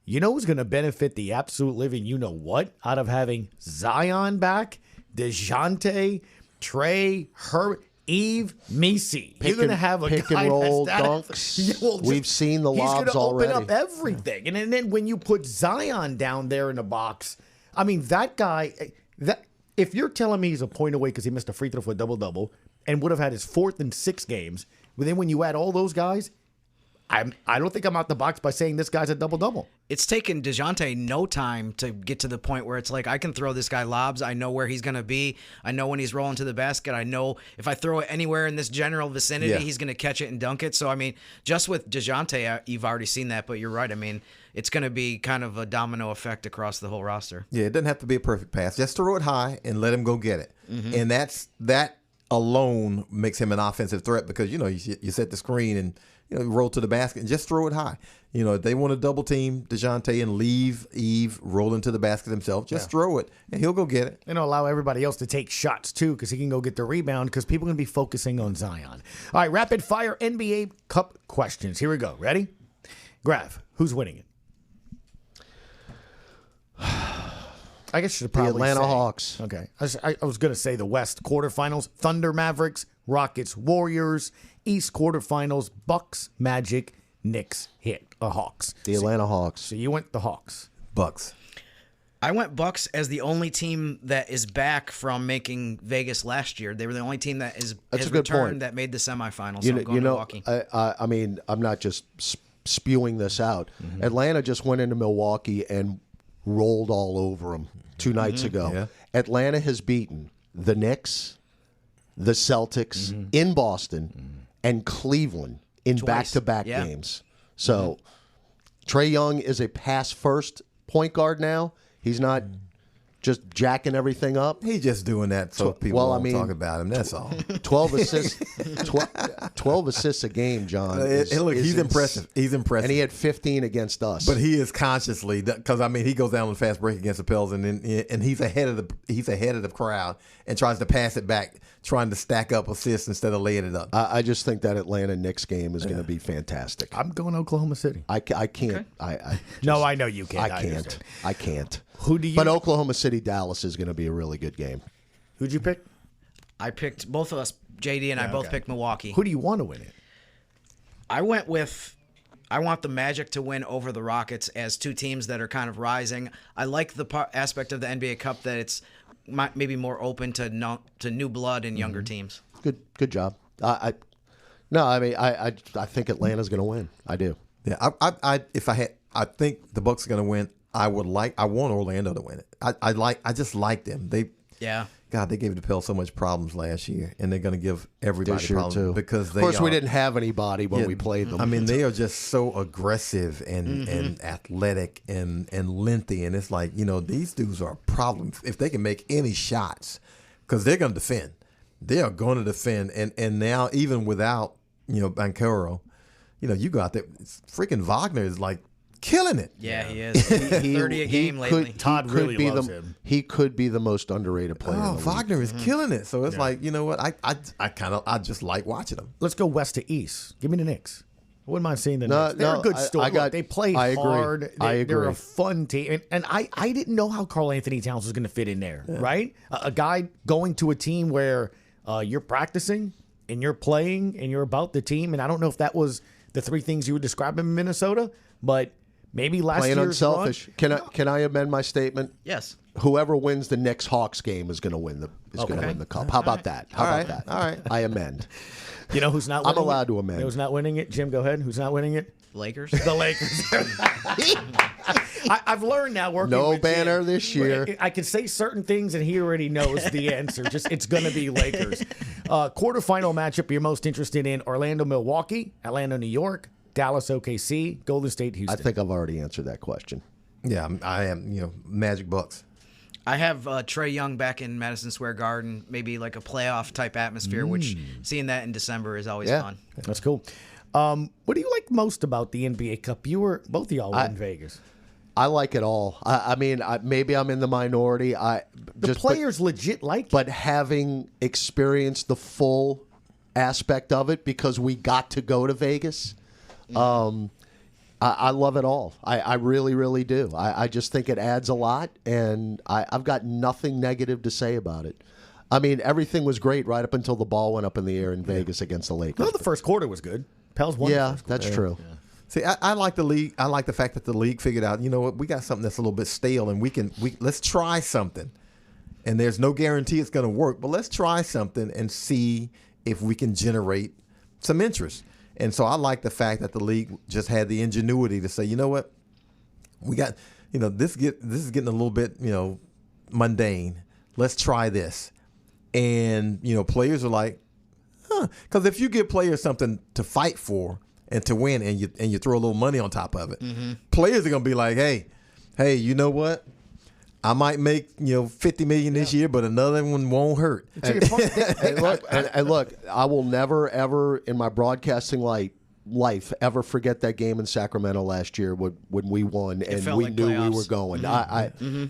You know who's going to benefit the absolute living you-know-what out of having Zion back, DeJounte, Trey, Herb, Eve, Messi. You're going to have a pick guy and roll that's dunks. We've seen the lobs already. He's going to open up everything. And then when you put Zion down there in the box, I mean, that guy, if you're telling me he's a point away because he missed a free throw for a double-double and would have had his 4th in 6 games, but then when you add all those guys, I don't think I'm out the box by saying this guy's a double-double. It's taken DeJounte no time to get to the point where it's like, I can throw this guy lobs. I know where he's going to be. I know when he's rolling to the basket. I know if I throw it anywhere in this general vicinity, he's going to catch it and dunk it. So, I mean, just with DeJounte, you've already seen that. But you're right. I mean, it's going to be kind of a domino effect across the whole roster. Yeah, it doesn't have to be a perfect pass. Just throw it high and let him go get it. Mm-hmm. And that alone makes him an offensive threat because, you set the screen and roll to the basket and just throw it high. If they want to double team DeJounte and leave Eve roll into the basket himself, just throw it and he'll go get it. And allow everybody else to take shots too, because he can go get the rebound, because people are going to be focusing on Zion. All right, rapid fire NBA Cup questions. Here we go. Ready? Graf, who's winning it? I guess you should probably the Atlanta say, Hawks. Okay. I was going to say the West quarterfinals, Thunder Mavericks, Rockets Warriors, East quarterfinals, Bucks Magic, Knicks Hawks. The Atlanta Hawks. So you went the Hawks. Bucks. I went Bucks as the only team that is back from making Vegas last year. They were the only team that has returned that made the semifinals. So I'm going Milwaukee. I mean, I'm not just spewing this out. Mm-hmm. Atlanta just went into Milwaukee and rolled all over them 2 nights ago. Yeah. Atlanta has beaten the Knicks, the Celtics in Boston, and Cleveland in back-to-back games. So Trae Young is a pass-first point guard now. He's not just jacking everything up. He's just doing that so people won't talk about him. That's all. 12 assists, 12 assists a game, John. He's impressive. He's impressive. And he had 15 against us. But he is consciously, because he goes down on the fast break against the Pels, and he's ahead of the crowd and tries to pass it back, trying to stack up assists instead of laying it up. I just think that Atlanta Knicks game is going to be fantastic. I'm going Oklahoma City. I can't. Okay. No, I know you can't. I can't. Who do you? But Oklahoma City Dallas is going to be a really good game. Who'd you pick? I picked both of us. JD and I both picked Milwaukee. Who do you want to win it? I want the Magic to win over the Rockets as two teams that are kind of rising. I like the aspect of the NBA Cup that it's maybe more open to new blood and younger teams. Good job. I think Atlanta's going to win. I do. Yeah. I think the Bucks are going to win. I want Orlando to win it. I just like them. They gave the Pels so much problems last year, and they're going to give everybody problems too. Because of course we didn't have anybody when we played them. I mean, they are just so aggressive and athletic and lengthy, and it's like, these dudes are a problem if they can make any shots, because they're going to defend. They are going to defend, and now even without Bancaro, you go out there. Freaking Wagner is like killing it. Yeah, he is. 30 a game lately. Todd really loves him. He could be the most underrated player. Oh, Wagner is killing it. So it's like, you know what? I just like watching them. Let's go west to east. Give me the Knicks. I wouldn't mind seeing the Knicks. They're a good story. They play hard. I agree. They're a fun team. And I didn't know how Karl Anthony Towns was going to fit in there, right? A guy going to a team where you're practicing and you're playing and you're about the team. And I don't know if that was the 3 things you would describe in Minnesota, but maybe last year's unselfish. Run. Can I amend my statement? Yes. Whoever wins the Knicks Hawks game is going to win the cup. How about that? All right. I amend. You know who's not winning I'm allowed to amend. You know who's not winning it? Jim, go ahead. Who's not winning it? Lakers. The Lakers. I've learned now working with banner Jim, this year. I can say certain things and he already knows the answer. It's going to be Lakers. Quarterfinal matchup you're most interested in: Orlando, Milwaukee, Atlanta, New York, Dallas, OKC, Golden State, Houston. I think I've already answered that question. Yeah, I am. Magic Bucks. I have Trae Young back in Madison Square Garden, maybe like a playoff type atmosphere, which seeing that in December is always fun. That's cool. What do you like most about the NBA Cup? Both of y'all were in Vegas. I like it all. I mean, maybe I'm in the minority. The players legit like it. But having experienced the full aspect of it, because we got to go to Vegas, I love it all. I really, really do. I just think it adds a lot, and I've got nothing negative to say about it. I mean, everything was great right up until the ball went up in the air in Vegas against the Lakers. Well, the first quarter was good. Pels won. Yeah, that's true. Yeah. See, I like the league. I like the fact that the league figured out, you know what, we got something that's a little bit stale, and let's try something. And there's no guarantee it's going to work, but let's try something and see if we can generate some interest. And so I like the fact that the league just had the ingenuity to say, you know what, we got, this is getting a little bit, mundane. Let's try this. And, players are like, because if you give players something to fight for and to win, and you throw a little money on top of it, players are going to be like, hey, you know what? I might make $50 million this year, but another one won't hurt. And look, I will never ever in my broadcasting life life ever forget that game in Sacramento last year when we won and we like knew playoffs. we were going.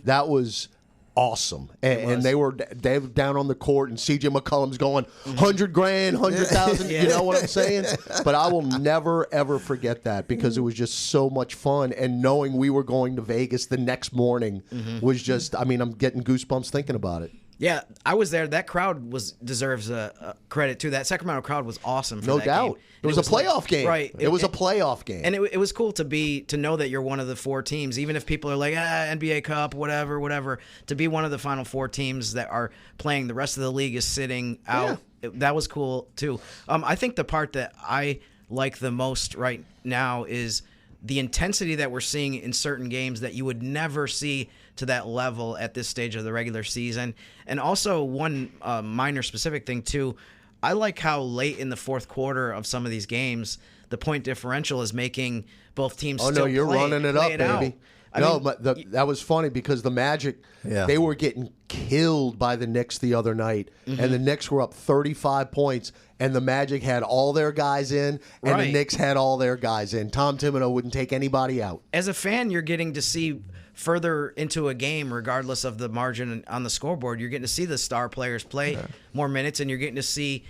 That was awesome. And they were down on the court, and CJ McCollum's going $100,000, $100,000. You know what I'm saying? But I will never ever forget that because it was just so much fun. And knowing we were going to Vegas the next morning was just. I mean, I'm getting goosebumps thinking about it. Yeah, I was there. That crowd deserves a credit too. That Sacramento crowd was awesome. For No that doubt. game. It was a playoff game. Right. It was a playoff game. And it was cool to know that you're one of the 4 teams, even if people are like, NBA Cup, whatever. To be one of the final 4 teams that are playing, the rest of the league is sitting out. That was cool too. I think the part that I like the most right now is the intensity that we're seeing in certain games that you would never see to that level at this stage of the regular season. And also one minor specific thing too, I like how late in the fourth quarter of some of these games, the point differential is making both teams still you're running it up, baby. That was funny because the Magic, they were getting killed by the Knicks the other night, and the Knicks were up 35 points, and the Magic had all their guys in, and the Knicks had all their guys in. Tom Thibodeau wouldn't take anybody out. As a fan, you're getting to see further into a game, regardless of the margin on the scoreboard. You're getting to see the star players play more minutes, and you're getting to see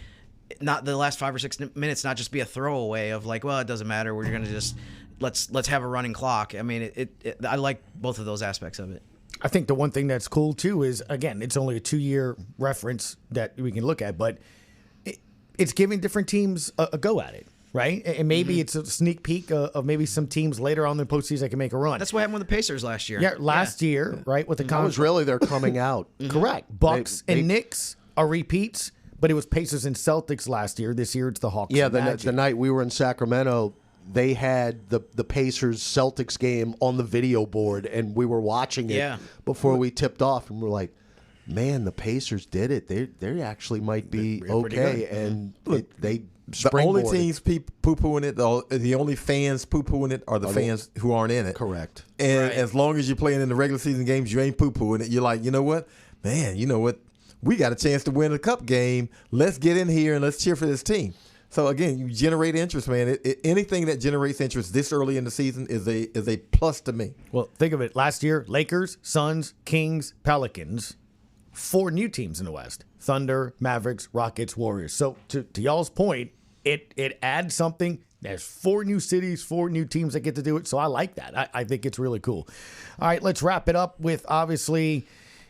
not the last 5 or 6 minutes not just be a throwaway of like, well, it doesn't matter. We're going to just let's have a running clock. I mean, I like both of those aspects of it. I think the one thing that's cool too is, again, it's only a 2-year reference that we can look at, but it's giving different teams a go at it. Right? And maybe it's a sneak peek of maybe some teams later on in the postseason that can make a run. That's what happened with the Pacers last year. Yeah, last year, right? With the That was really their coming out. Correct. Bucks and Knicks are repeats, but it was Pacers and Celtics last year. This year it's the Hawks. Yeah, and Magic. the night we were in Sacramento, they had the Pacers-Celtics game on the video board, and we were watching it before we tipped off, and we're like, man, the Pacers did it. They actually might be okay, and they the only springboarded. teams poo-pooing it, the only fans poo-pooing it are the fans who aren't in it. Correct. And as long as you're playing in the regular season games, you ain't poo-pooing it. You're like, you know what? Man, you know what? We got a chance to win a cup game. Let's get in here and let's cheer for this team. So, again, you generate interest, man. Anything that generates interest this early in the season is a plus to me. Well, think of it. Last year, Lakers, Suns, Kings, Pelicans, 4 new teams in the West. Thunder, Mavericks, Rockets, Warriors. So, to y'all's point, it adds something. There's 4 new cities, 4 new teams that get to do it. So I like that. I think it's really cool. All right, let's wrap it up with obviously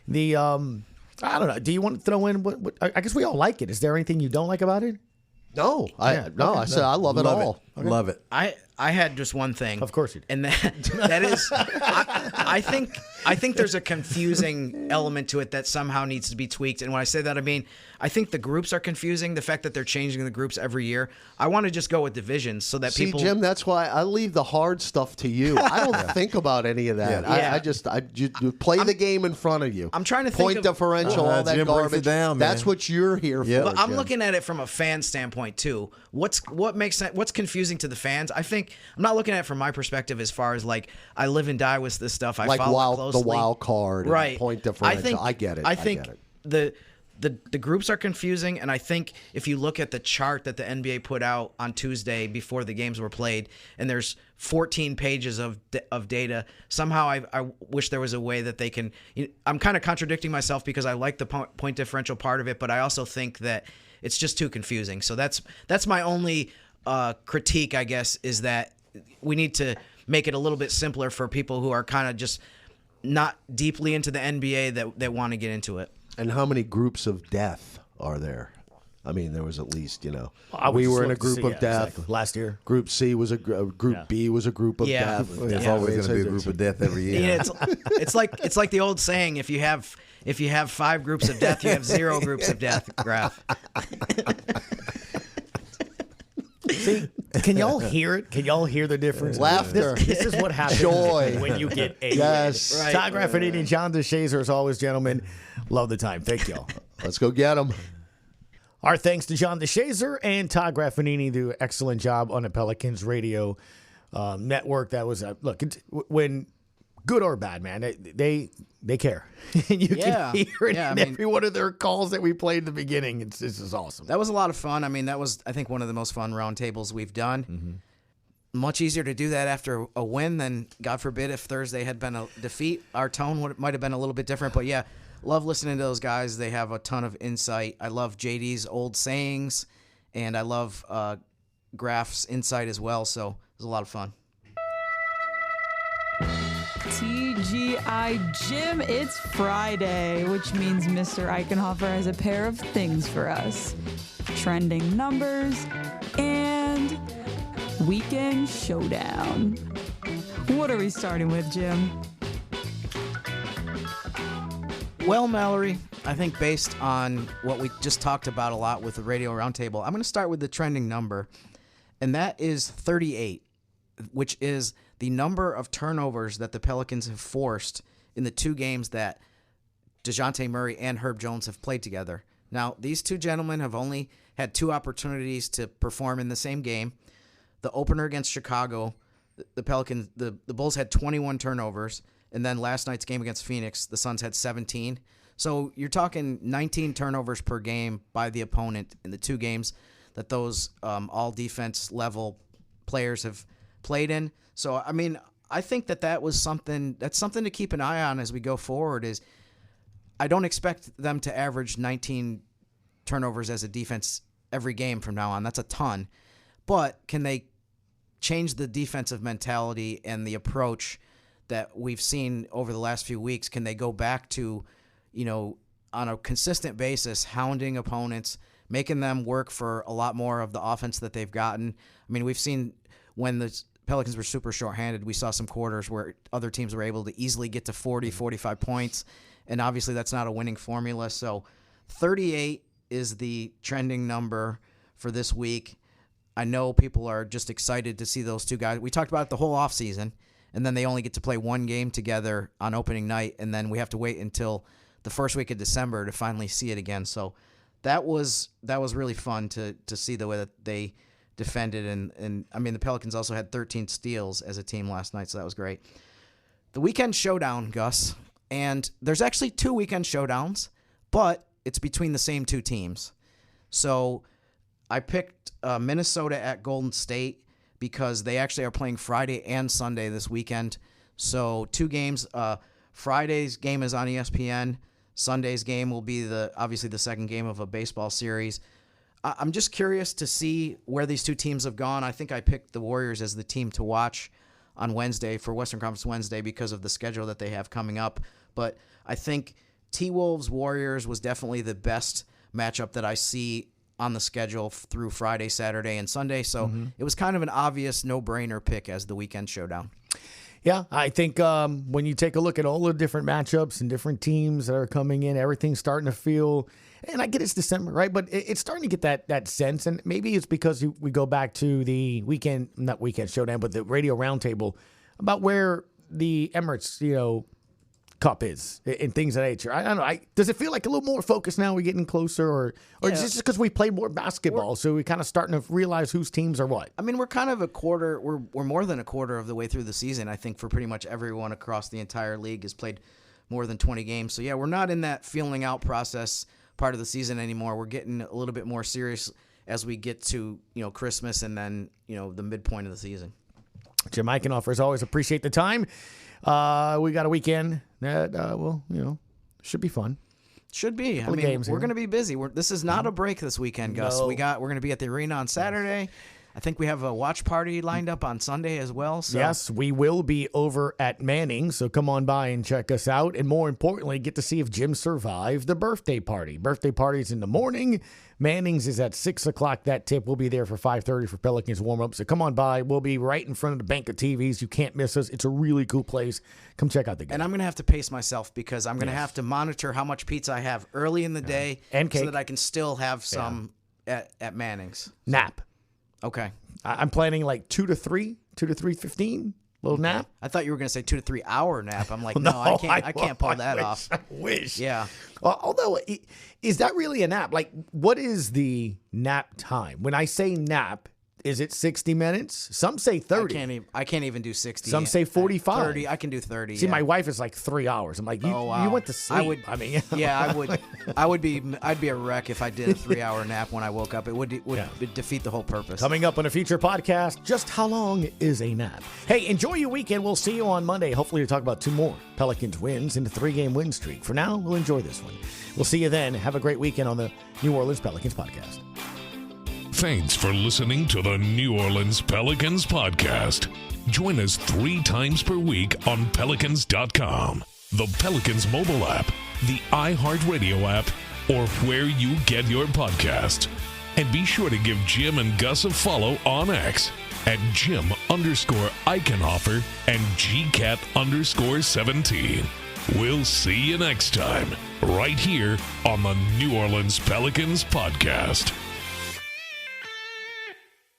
the I don't know. Do you want to throw in what I guess we all like it. Is there anything you don't like about it? No, I said I love it all. Okay. Love it. I had just one thing. Of course you did. And that is I think there's a confusing element to it that somehow needs to be tweaked. And when I say that, I mean, I think the groups are confusing. The fact that they're changing the groups every year. I want to just go with divisions so that people. See, Jim, that's why I leave the hard stuff to you. I don't think about any of that. Yeah. I just play the game in front of you. I'm trying to think point of differential, all that Jim breaks garbage. it down, man. That's what you're here for. But I'm Jim. looking at it from a fan standpoint too. What makes sense? What's confusing to the fans? I think I'm not looking at it from my perspective as far as like I live and die with this stuff. I like follow closely. The wild card, and right? point differential. I get it. I think the groups are confusing, and I think if you look at the chart that the NBA put out on Tuesday before the games were played, and there's 14 pages of data, somehow I wish there was a way that they can. I'm kind of contradicting myself because I like the point differential part of it, but I also think that it's just too confusing. So that's my only critique, I guess, is that we need to make it a little bit simpler for people who are kind of just not deeply into the NBA that want to get into it. And how many groups of death are there? I mean, there was at least, we were in a group of death. Exactly. Last year. Group C was Group B was a group of death. There's always going to be a group of death every year. Yeah, it's like the old saying: if you have 5 groups of death, you have 0 groups of death. Graph. See, can y'all hear it? Can y'all hear the difference? Laughter. This is what happens Joy. when you get a Yes. win. Right. Todd Graffagnini and John DeShazier, as always, gentlemen. Love the time. Thank y'all. Let's go get them. Our thanks to John DeShazier and Todd Graffagnini. Do an excellent job on the Pelicans Radio Network. That was look when good or bad, man. They care. And you can hear it in every one of their calls that we played in the beginning. It's just awesome. That was a lot of fun. I mean, that was, I think, one of the most fun roundtables we've done. Mm-hmm. Much easier to do that after a win than, God forbid, if Thursday had been a defeat. Our tone might have been a little bit different. But, yeah, love listening to those guys. They have a ton of insight. I love JD's old sayings, and I love Graff's insight as well. So it was a lot of fun. TGI Jim, it's Friday, which means Mr. Eichenhofer has a pair of things for us. Trending numbers and weekend showdown. What are we starting with, Jim? Well, Mallory, I think based on what we just talked about a lot with the Radio Roundtable, I'm going to start with the trending number, and that is 38, which is the number of turnovers that the Pelicans have forced in the two games that DeJounte Murray and Herb Jones have played together. Now, these two gentlemen have only had two opportunities to perform in the same game. The opener against Chicago, the Pelicans, the Bulls had 21 turnovers, and then last night's game against Phoenix, the Suns had 17. So you're talking 19 turnovers per game by the opponent in the two games that those all-defense level players have played in. So, I mean, I think that was something to keep an eye on as we go forward. Is I don't expect them to average 19 turnovers as a defense every game from now on. That's a ton. But can they change the defensive mentality and the approach that we've seen over the last few weeks? Can they go back to, on a consistent basis, hounding opponents, making them work for a lot more of the offense that they've gotten? I mean, we've seen when the Pelicans were super shorthanded, we saw some quarters where other teams were able to easily get to 40, 45 points, and obviously that's not a winning formula. So 38 is the trending number for this week. I know people are just excited to see those two guys. We talked about it the whole offseason, and then they only get to play one game together on opening night, and then we have to wait until the first week of December to finally see it again. So that was really fun to see the way that they defended, and I mean, the Pelicans also had 13 steals as a team last night, so that was great. The weekend showdown, Gus, and there's actually two weekend showdowns, but it's between the same two teams. So I picked Minnesota at Golden State because they actually are playing Friday and Sunday this weekend. So two games. Friday's game is on ESPN. Sunday's game will be obviously the second game of a baseball series. I'm just curious to see where these two teams have gone. I think I picked the Warriors as the team to watch on Wednesday for Western Conference Wednesday because of the schedule that they have coming up. But I think T-Wolves-Warriors was definitely the best matchup that I see on the schedule through Friday, Saturday, and Sunday. So It was kind of an obvious no-brainer pick as the weekend showdown. Yeah, I think when you take a look at all the different matchups and different teams that are coming in, everything's starting to feel, and I get it's December, right? But it's starting to get that sense, and maybe it's because we go back to the not weekend showdown, but the Radio Roundtable about where the Emirates, Cup is and things of that nature. I don't know. Does it feel like a little more focused now? We're getting closer, or is it just because we play more basketball, so we're kind of starting to realize whose teams are what? I mean, we're kind of a quarter. We're more than a quarter of the way through the season. I think for pretty much everyone across the entire league has played more than 20 games. So yeah, we're not in that feeling out process part of the season anymore. We're getting a little bit more serious as we get to Christmas and then the midpoint of the season. Jim Eichenhofer, as always, appreciate the time. We got a weekend that, should be fun. Should be. I mean, we're going to be busy. This is not a break this weekend, Gus. No. We're going to be at the arena on Saturday. I think we have a watch party lined up on Sunday as well. So. Yes, we will be over at Manning, so come on by and check us out. And more importantly, get to see if Jim survived the birthday party. Birthday party's in the morning. Manning's is at 6 o'clock. That tip. We'll be there for 5:30 for Pelicans warm-up. So come on by. We'll be right in front of the bank of TVs. You can't miss us. It's a really cool place. Come check out the game. And I'm going to have to pace myself because I'm going to have to monitor how much pizza I have early in the day and cake, so that I can still have some at Manning's. Nap. Okay. I'm planning like 2 to 3:15. Little nap. I thought you were going to say 2 to 3 hour nap. I'm like, no, I can't pull that off. I wish. Yeah. Although, is that really a nap? Like, what is the nap time? When I say nap, Is it 60 minutes? Some say 30. I can't even do 60. Some say 45. 30. I can do 30. See, yeah. my wife is like 3 hours. I'm like, you went to sleep. I'd be a wreck if I did a 3-hour nap when I woke up. It would defeat the whole purpose. Coming up on a future podcast, just how long is a nap? Hey, enjoy your weekend. We'll see you on Monday. Hopefully to talk about 2 more Pelicans wins in the 3-game win streak. For now, we'll enjoy this one. We'll see you then. Have a great weekend on the New Orleans Pelicans Podcast. Thanks for listening to the New Orleans Pelicans Podcast. Join us 3 times per week on Pelicans.com, the Pelicans mobile app, the iHeartRadio app, or where you get your podcasts. And be sure to give Jim and Gus a follow on X at Jim_Eichenhofer and GCat_17. We'll see you next time, right here on the New Orleans Pelicans Podcast.